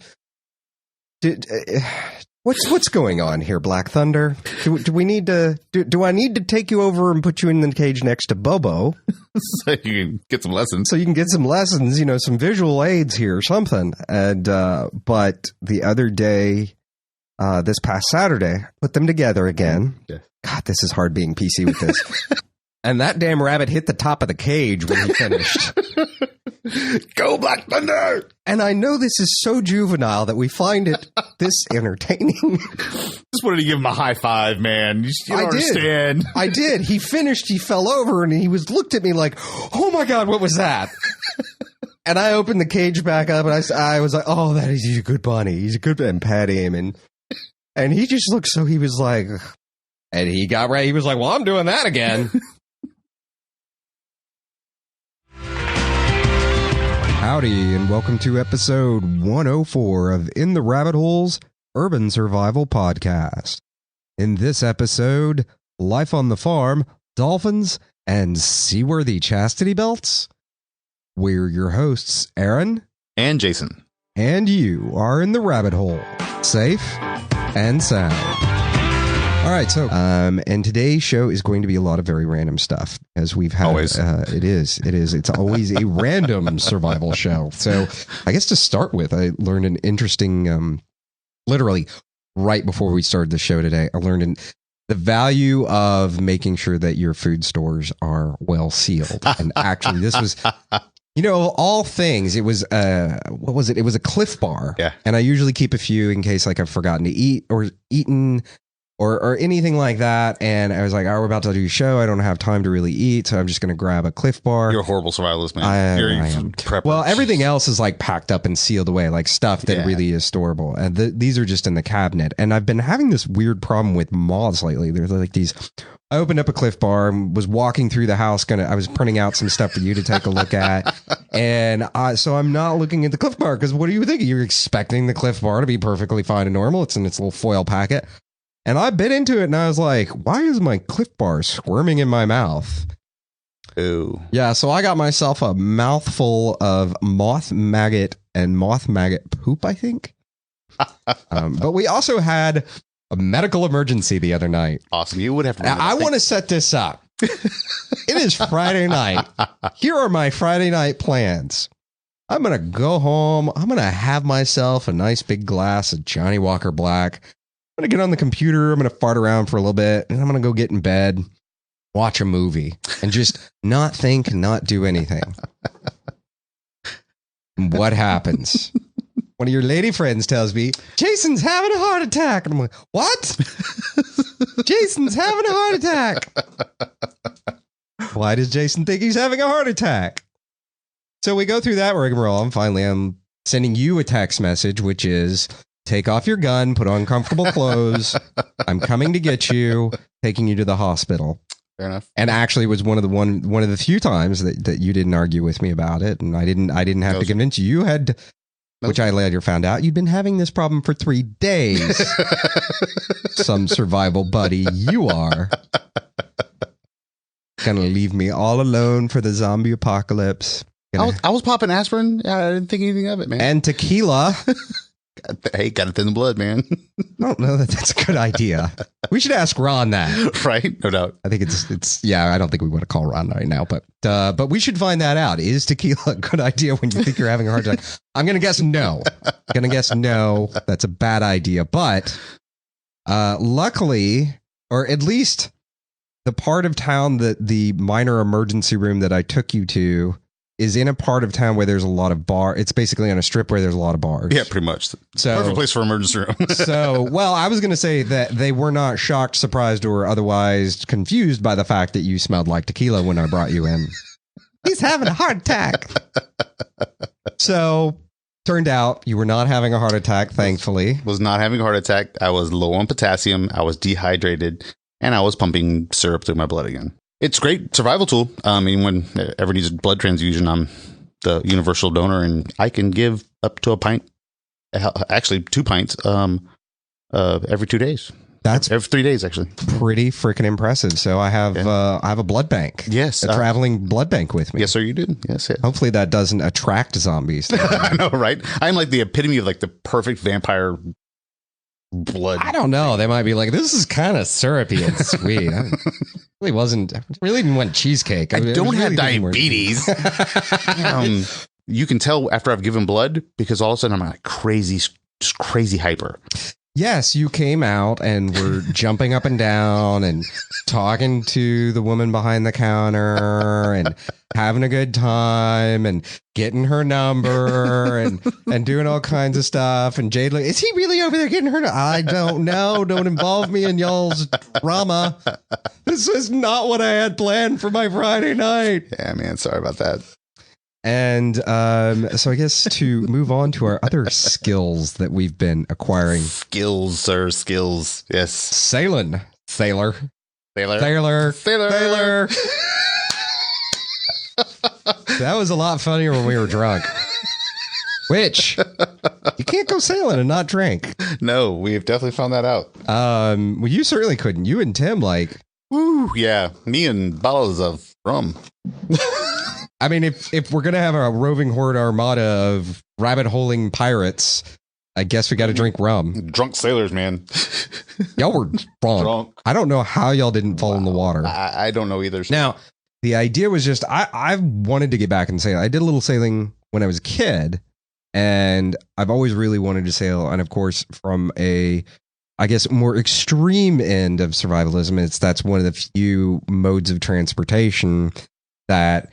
What's going on here, Black Thunder? Do we need to? Do I need to take you over and put you in the cage next to Bobo, so you can get some lessons? Some visual aids here or something. And but the other day, this past Saturday, put them together again. Yeah. God, this is hard being PC with this. And that damn rabbit hit the top of the cage when he finished. Go, Black Thunder! And I know this is so juvenile that we find it this entertaining. Just wanted to give him a high five, man. You don't understand. I did. He finished, he fell over, and he looked at me like, oh my God, what was that? And I opened the cage back up, and I was like, oh, he's a good bunny. He's a good bunny. And pat him, and he just looked, so he was like, and he got ready. He was like, well, I'm doing that again. Howdy, and welcome to episode 104 of In the Rabbit Holes Urban Survival Podcast. In this episode, life on the farm, dolphins, and seaworthy chastity belts. We're your hosts, Aaron and Jason. And you are in the rabbit hole, safe and sound. All right, so and today's show is going to be a lot of very random stuff, as we've had. Always. It is. It's always a random survival show. So I guess to start with, I learned an interesting, literally right before we started the show today, I learned the value of making sure that your food stores are well sealed. And actually, this was You know, of all things, it was what was it? It was a Cliff Bar. Yeah. And I usually keep a few in case like I've forgotten to eat or eaten or anything like that. And I was like, oh, we're about to do a show. I don't have time to really eat, so I'm just going to grab a Cliff Bar. You're a horrible survivalist, man. I am. Prepper. Well, everything else is like packed up and sealed away, like stuff that really is storable. And these are just in the cabinet. And I've been having this weird problem with moths lately. There's like these. I opened up a Cliff Bar and was walking through the house. I was printing out some stuff for you to take a look at. And so I'm not looking at the Cliff Bar because what are you thinking? You're expecting the Cliff Bar to be perfectly fine and normal. It's in its little foil packet. And I bit into it and I was like, why is my Cliff Bar squirming in my mouth? Ooh. Yeah, so I got myself a mouthful of moth maggot poop, I think. But we also had a medical emergency the other night. Awesome. You would have to. Now, I want to set this up. It is Friday night. Here are my Friday night plans. I'm going to go home. I'm going to have myself a nice big glass of Johnny Walker Black. I'm going to get on the computer. I'm going to fart around for a little bit. And I'm going to go get in bed, watch a movie, and just not think, not do anything. And what happens? One of your lady friends tells me, Jason's having a heart attack. And I'm like, what? Jason's having a heart attack. Why does Jason think he's having a heart attack? So we go through that rigmarole. And finally, I'm sending you a text message, which is, take off your gun, put on comfortable clothes. I'm coming to get you, taking you to the hospital. Fair enough. And actually, it was one of the few times that you didn't argue with me about it, and I didn't have to convince you. You had, which I later found out, you'd been having this problem for 3 days. Some survival buddy you are. Gonna leave me all alone for the zombie apocalypse. I was popping aspirin. I didn't think anything of it, man. And tequila. Hey, got it in the blood, man. I don't know that that's a good idea. We should ask Ron that. Right? No doubt. I think it's I don't think we want to call Ron right now, but we should find that out. Is tequila a good idea when you think you're having a heart attack? I'm going to guess no. That's a bad idea. But luckily, or at least the part of town that the minor emergency room that I took you to is in a part of town where there's a lot of bar. It's basically on a strip where there's a lot of bars. Yeah, pretty much. So perfect place for emergency room. Well, I was going to say that they were not shocked, surprised, or otherwise confused by the fact that you smelled like tequila when I brought you in. He's having a heart attack. So turned out you were not having a heart attack, thankfully. Was not having a heart attack. I was low on potassium. I was dehydrated, and I was pumping syrup through my blood again. It's a great survival tool. Anyone ever needs a blood transfusion, I'm the universal donor, and I can give up to a pint, actually 2 pints, every 2 days. That's every 3 days, actually. Pretty freaking impressive. So I have a blood bank. Yes, a traveling blood bank with me. Yes, sir, you do. Yes. Hopefully that doesn't attract zombies. I know, right? I'm like the epitome of like the perfect vampire blood. I don't know. They might be like, this is kind of syrupy and sweet. I really didn't want cheesecake. I don't have diabetes. You can tell after I've given blood because all of a sudden I'm like crazy hyper. Yes, you came out and were jumping up and down and talking to the woman behind the counter and having a good time and getting her number and doing all kinds of stuff. And Jade, like, is he really over there getting her? I don't know. Don't involve me in y'all's drama. This is not what I had planned for my Friday night. Yeah, man. Sorry about that. And so I guess to move on to our other skills that we've been acquiring. Skills, sir. Skills. Yes. Sailor. That was a lot funnier when we were drunk. Which, you can't go sailing and not drink. No, we've definitely found that out. Well, you certainly couldn't. You and Tim, like... Woo, yeah. Me and bottles of rum. I mean, if we're going to have a roving horde armada of rabbit-holing pirates, I guess we got to drink rum. Drunk sailors, man. Y'all were drunk. I don't know how y'all didn't fall in the water. I don't know either. Now, the idea was just, I wanted to get back and sail. I did a little sailing when I was a kid, and I've always really wanted to sail. And of course, from a, I guess, more extreme end of survivalism, that's one of the few modes of transportation that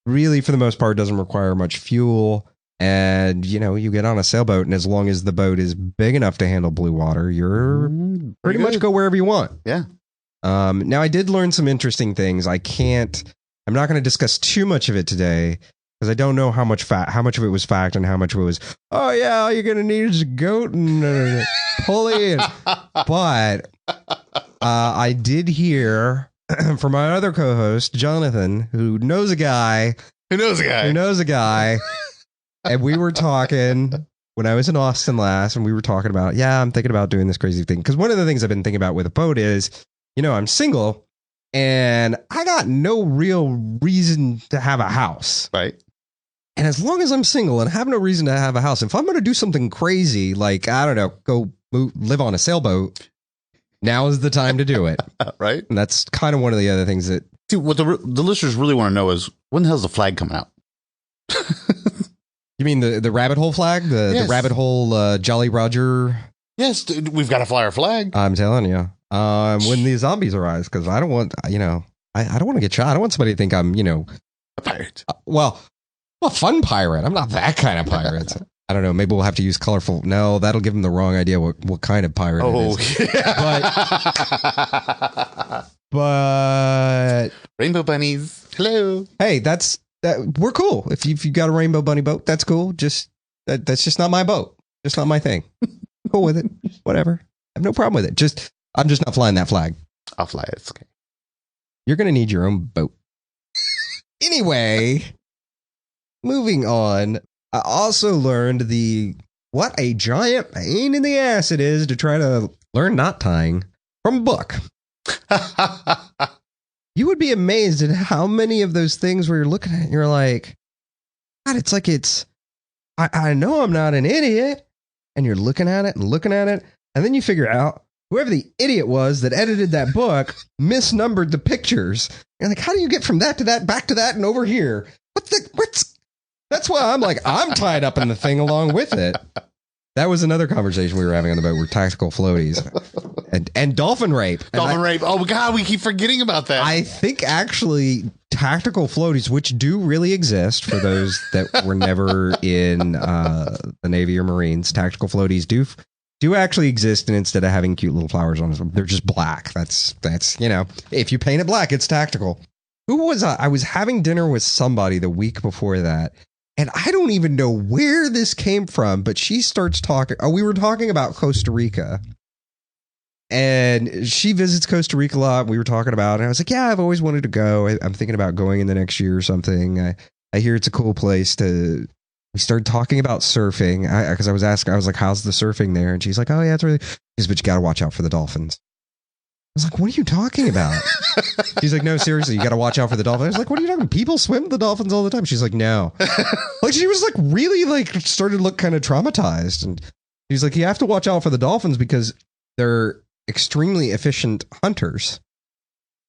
really, for the most part, doesn't require much fuel. And, you get on a sailboat, and as long as the boat is big enough to handle blue water, you're pretty much go wherever you want. Yeah. Now, I did learn some interesting things. I'm not going to discuss too much of it today because I don't know how much of it was fact and how much of it was, oh, yeah, all you're going to need is a goat and pulley. But I did hear from my other co-host, Jonathan, who knows a guy. And we were talking when I was in Austin last, and we were talking about, I'm thinking about doing this crazy thing. Because one of the things I've been thinking about with a boat is, I'm single and I got no real reason to have a house. Right. And as long as I'm single and have no reason to have a house, if I'm going to do something crazy, like, I don't know, go live on a sailboat, now is the time to do it. Right. And that's kind of one of the other things that... See, what the listeners really want to know is, when the hell's the flag coming out? You mean the rabbit hole flag? The rabbit hole Jolly Roger? Yes, dude, we've got to fly our flag. I'm telling you. When the zombies arise, because I don't want, I don't want to get shot. I don't want somebody to think I'm, a pirate. A fun pirate. I'm not that kind of pirate. I don't know. Maybe we'll have to use colorful. No, that'll give them the wrong idea what kind of pirate it is. Yeah. But rainbow bunnies. Hello. Hey, we're cool. If you got a rainbow bunny boat, that's cool. Just that's just not my boat. Just not my thing. Cool with it. Whatever. I have no problem with it. I'm just not flying that flag. I'll fly it. It's okay. You're gonna need your own boat. Anyway, moving on. I also learned what a giant pain in the ass it is to try to learn knot tying from a book. You would be amazed at how many of those things where you're looking at it and you're like, God, I know I'm not an idiot. And you're looking at it, and then you figure out whoever the idiot was that edited that book misnumbered the pictures. You're like, how do you get from that to that, back to that, and over here? That's why I'm like, I'm tied up in the thing along with it. That was another conversation we were having on the boat. Were tactical floaties and dolphin rape. Rape. Oh God, we keep forgetting about that. I think actually tactical floaties, which do really exist for those that were never in the Navy or Marines, tactical floaties do actually exist. And instead of having cute little flowers on them, they're just black. That's if you paint it black, it's tactical. Who was I? I was having dinner with somebody the week before that. And I don't even know where this came from, but she starts talking. We were talking about Costa Rica. And she visits Costa Rica a lot. We were talking about it. And I was like, yeah, I've always wanted to go. I'm thinking about going in the next year or something. I hear it's a cool place to... We started talking about surfing. Because I was asking, I was like, how's the surfing there? And she's like, oh, yeah, it's really... She goes, but you got to watch out for the dolphins. I was like, what are you talking about? She's like, no, seriously, you got to watch out for the dolphins. I was like, what are you talking about? People swim with the dolphins all the time. She's like, no. Like, she was like, really, like, started to look kind of traumatized. And she's like, you have to watch out for the dolphins because they're extremely efficient hunters.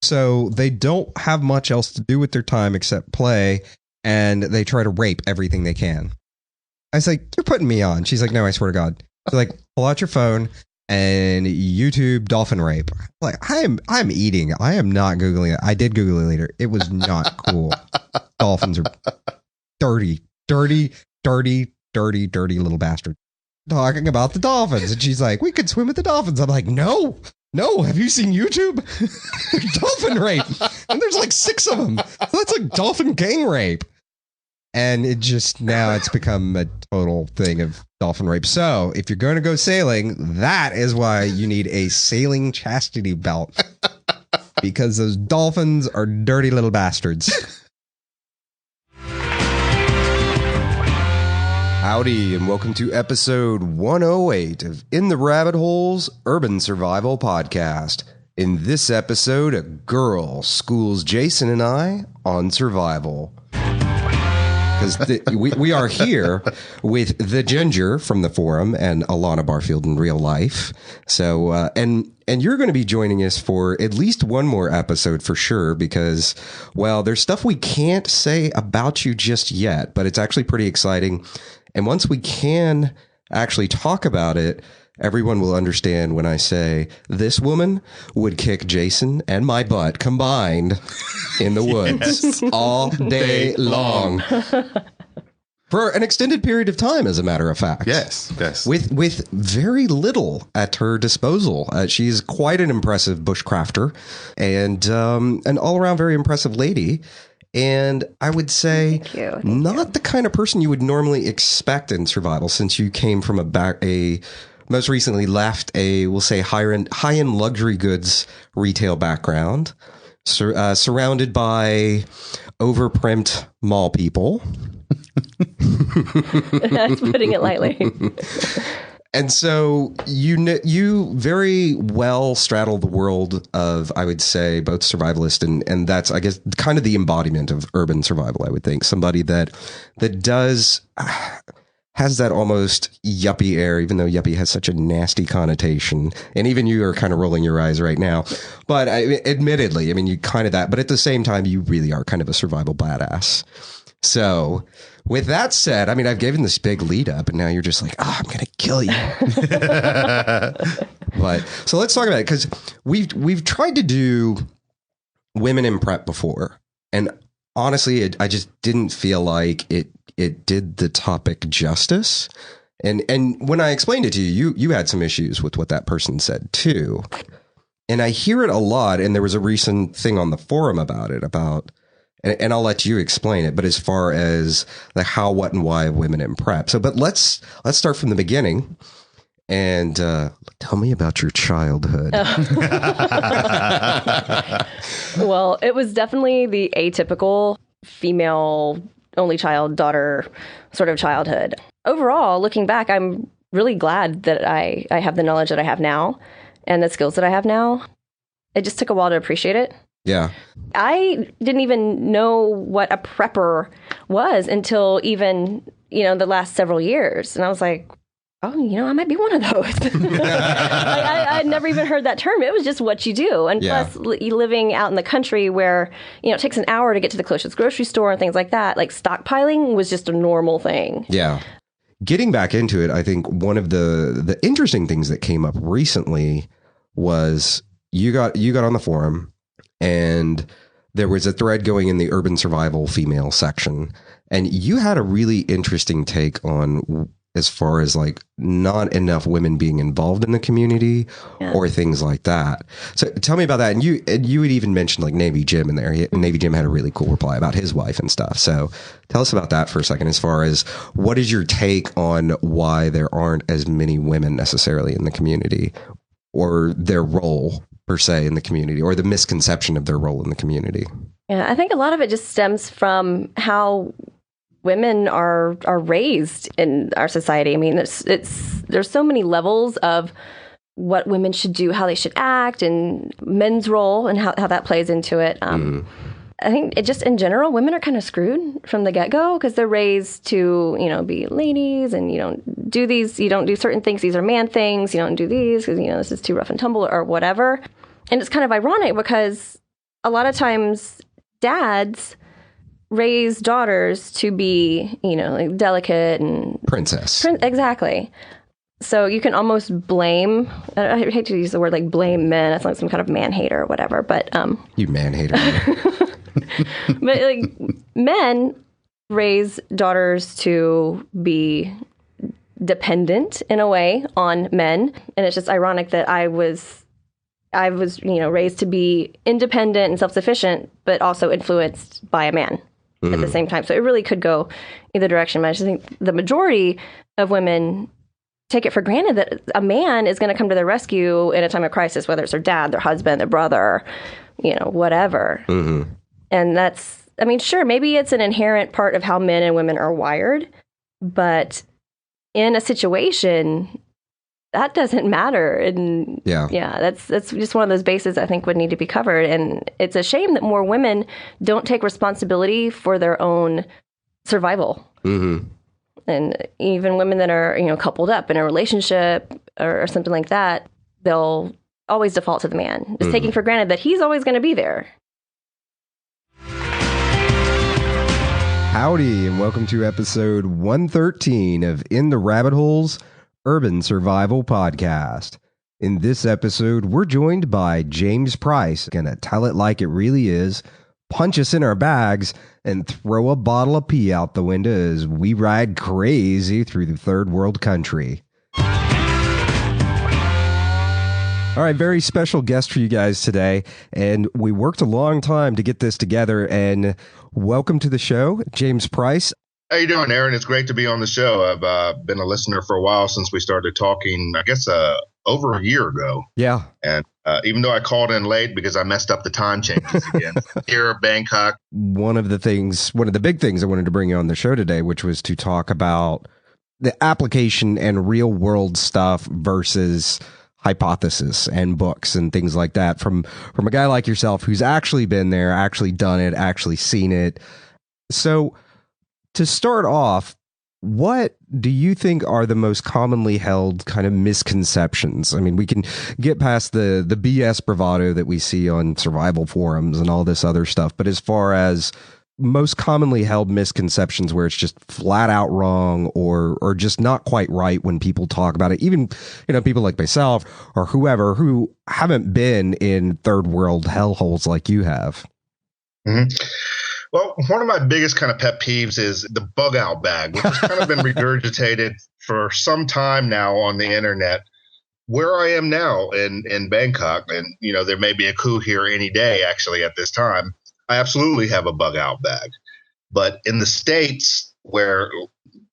So they don't have much else to do with their time except play. And they try to rape everything they can. I was like, you're putting me on. She's like, no, I swear to God. She's like, pull out your phone and YouTube dolphin rape. Like, I'm eating. I am not Googling it. I did Google it later. It was not cool. Dolphins are dirty little bastards. Talking about the dolphins. And she's like, we could swim with the dolphins. I'm like, no. Have you seen YouTube? Dolphin rape. And there's like 6 of them. That's like dolphin gang rape. And now it's become a total thing of dolphin rape. So if you're going to go sailing, that is why you need a sailing chastity belt. Because those dolphins are dirty little bastards. Howdy, and welcome to episode 108 of In the Rabbit Holes Urban Survival Podcast. In this episode, a girl schools Jason and I on survival. Because we are here with the Ginger from the forum and Alana Barfield in real life. So, and you're going to be joining us for at least one more episode for sure, because, well, there's stuff we can't say about you just yet, but it's actually pretty exciting. And once we can actually talk about it, everyone will understand when I say this woman would kick Jason and my butt combined in the woods all day long. For an extended period of time, as a matter of fact. Yes. With very little at her disposal. She's quite an impressive bushcrafter and an all-around very impressive lady. And I would say not the kind of person you would normally expect in survival, since you came from most recently left we'll say high-end luxury goods retail background, surrounded by overprimped mall people. That's putting it lightly. And so you very well straddle the world of, I would say, both survivalist and that's, I guess, kind of the embodiment of urban survival, I would think. Somebody that has that almost yuppie air, even though yuppie has such a nasty connotation. And even you are kind of rolling your eyes right now. But admittedly, I mean, you kind of that. But at the same time, you really are kind of a survival badass. So with that said, I mean, I've given this big lead up and now you're just like, I'm going to kill you. But so let's talk about it, because we've tried to do women in prep before. And honestly, I just didn't feel like it did the topic justice. And when I explained it to you had some issues with what that person said too. And I hear it a lot. And there was a recent thing on the forum about it, and I'll let you explain it, but as far as the how, what, and why of women in prep. So, but let's start from the beginning and tell me about your childhood. Well, it was definitely the atypical female only child, daughter sort of childhood. Overall, looking back, I'm really glad that I have the knowledge that I have now and the skills that I have now. It just took a while to appreciate it. Yeah. I didn't even know what a prepper was until even, the last several years. And I was like, I might be one of those. I'd never even heard that term. It was just what you do. And plus, living out in the country where, it takes an hour to get to the closest grocery store and things like that, like stockpiling was just a normal thing. Yeah. Getting back into it, I think one of the interesting things that came up recently was you got on the forum, and there was a thread going in the urban survival female section. And you had a really interesting take on as far as like not enough women being involved in the community or things like that. So tell me about that. And you had even mentioned like Navy Jim in there. Navy Jim had a really cool reply about his wife and stuff. So tell us about that for a second, as far as what is your take on why there aren't as many women necessarily in the community, or their role per se in the community, or the misconception of their role in the community? Yeah, I think a lot of it just stems from how women are raised in our society. I mean, there's so many levels of what women should do, how they should act, and men's role and how that plays into it. I think it just in general, women are kind of screwed from the get-go because they're raised to, be ladies, and you don't do certain things. These are man things. You don't do these because, this is too rough and tumble or whatever. And it's kind of ironic because a lot of times dads raise daughters to be, like delicate and princess. Exactly. So you can almost blame, I hate to use the word like blame men. It's like some kind of man hater or whatever, but you man hater. But like men raise daughters to be dependent in a way on men, and it's just ironic that I was raised to be independent and self-sufficient, but also influenced by a man at the same time. So it really could go either direction. But I just think the majority of women take it for granted that a man is going to come to their rescue in a time of crisis, whether it's their dad, their husband, their brother, whatever. Mm-hmm. And that's, sure, maybe it's an inherent part of how men and women are wired, but in a situation, that doesn't matter. And that's just one of those bases I think would need to be covered. And it's a shame that more women don't take responsibility for their own survival. Mm-hmm. And even women that are, coupled up in a relationship or something like that, they'll always default to the man, just taking for granted that he's always going to be there. Howdy, and welcome to episode 113 of In the Rabbit Holes Urban Survival Podcast. In this episode, we're joined by James Price, gonna tell it like it really is, punch us in our bags, and throw a bottle of pee out the window as we ride crazy through the third world country. All right, very special guest for you guys today, and we worked a long time to get this together, and welcome to the show, James Price. How you doing, Aaron? It's great to be on the show. I've been a listener for a while since we started talking, I guess, over a year ago. Yeah. And even though I called in late because I messed up the time changes again, here, Bangkok. One of the big things I wanted to bring you on the show today, which was to talk about the application and real world stuff versus hypothesis and books and things like that from a guy like yourself who's actually been there, actually done it, actually seen it. So to start off, what do you think are the most commonly held kind of misconceptions? I mean, we can get past the BS bravado that we see on survival forums and all this other stuff, but as far as most commonly held misconceptions where it's just flat out wrong or just not quite right when people talk about it, even, people like myself or whoever who haven't been in third world hellholes like you have. Mm-hmm. Well, one of my biggest kind of pet peeves is the bug out bag, which has kind of been regurgitated for some time now on the internet. Where I am now in Bangkok, and, there may be a coup here any day, actually, at this time, I absolutely have a bug out bag. But in the States, where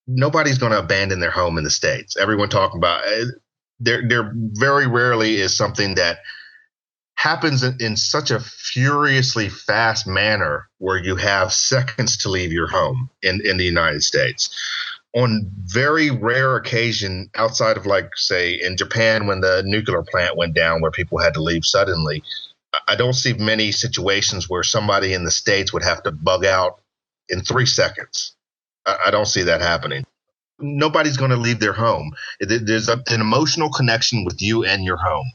nobody's going to abandon their home in the States, everyone talking about there very rarely is something that happens in such a furiously fast manner where you have seconds to leave your home in the United States. On very rare occasion, outside of, like, say, in Japan when the nuclear plant went down where people had to leave suddenly, I don't see many situations where somebody in the States would have to bug out in 3 seconds. I don't see that happening. Nobody's going to leave their home. There's an emotional connection with you and your home.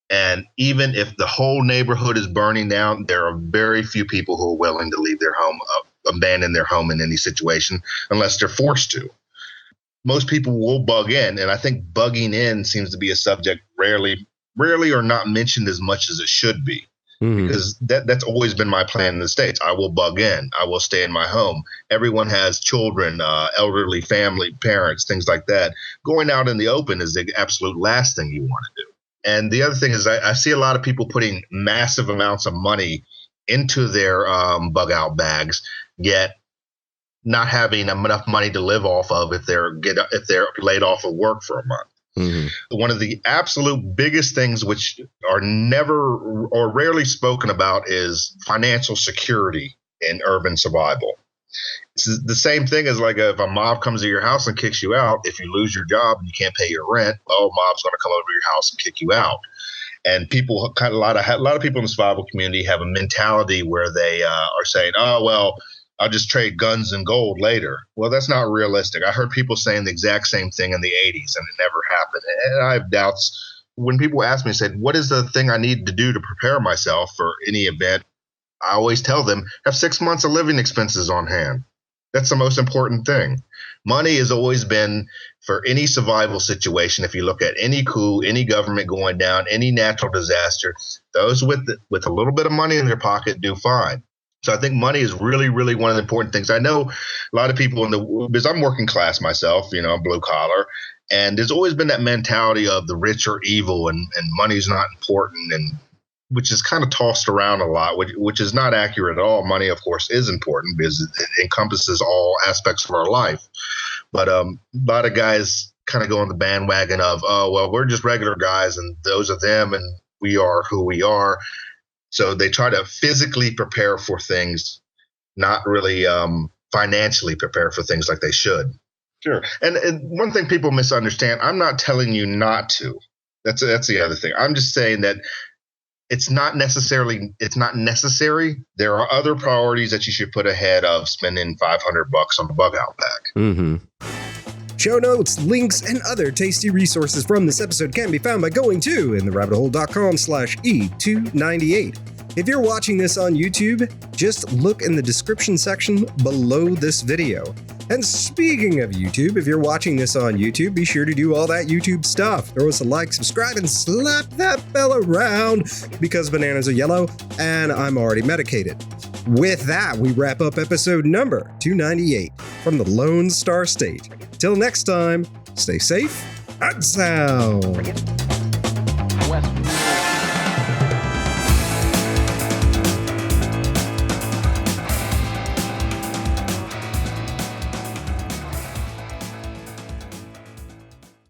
And even if the whole neighborhood is burning down, there are very few people who are willing to leave their home, abandon their home in any situation unless they're forced to. Most people will bug in, and I think bugging in seems to be a subject rarely or not mentioned as much as it should be. Mm-hmm. Because that's always been my plan in the States. I will bug in. I will stay in my home. Everyone has children, elderly family, parents, things like that. Going out in the open is the absolute last thing you want to do. And the other thing is I see a lot of people putting massive amounts of money into their bug out bags, yet not having enough money to live off of if they're laid off of work for a month. Mm-hmm. One of the absolute biggest things which are never or rarely spoken about is financial security in urban survival. It's the same thing as, like, if a mob comes to your house and kicks you out, if you lose your job and you can't pay your rent, mob's going to come over to your house and kick you out. And people, a lot of people in the survival community have a mentality where they are saying, I'll just trade guns and gold later. Well, that's not realistic. I heard people saying the exact same thing in the 80s, and it never happened. And I have doubts. When people ask me, said, what is the thing I need to do to prepare myself for any event? I always tell them, have 6 months of living expenses on hand. That's the most important thing. Money has always been, for any survival situation, if you look at any coup, any government going down, any natural disaster, those with a little bit of money in their pocket do fine. So I think money is really, really one of the important things. I know a lot of people because I'm working class myself, I'm blue collar, and there's always been that mentality of the rich are evil and money's not important, and which is kind of tossed around a lot, which is not accurate at all. Money, of course, is important because it encompasses all aspects of our life. But a lot of guys kind of go on the bandwagon of, we're just regular guys and those are them and we are who we are. So they try to physically prepare for things, not really financially prepare for things like they should. Sure. And one thing people misunderstand, I'm not telling you not to. That's the other thing. I'm just saying that it's not necessary. There are other priorities that you should put ahead of spending $500 on a bug out bag. Mm-hmm. Show notes, links, and other tasty resources from this episode can be found by going to intherabbithole.com/E298. If you're watching this on YouTube, just look in the description section below this video. And speaking of YouTube, if you're watching this on YouTube, be sure to do all that YouTube stuff. Throw us a like, subscribe, and slap that bell around because bananas are yellow and I'm already medicated. With that, we wrap up episode number 298 from the Lone Star State. Till next time, stay safe and sound.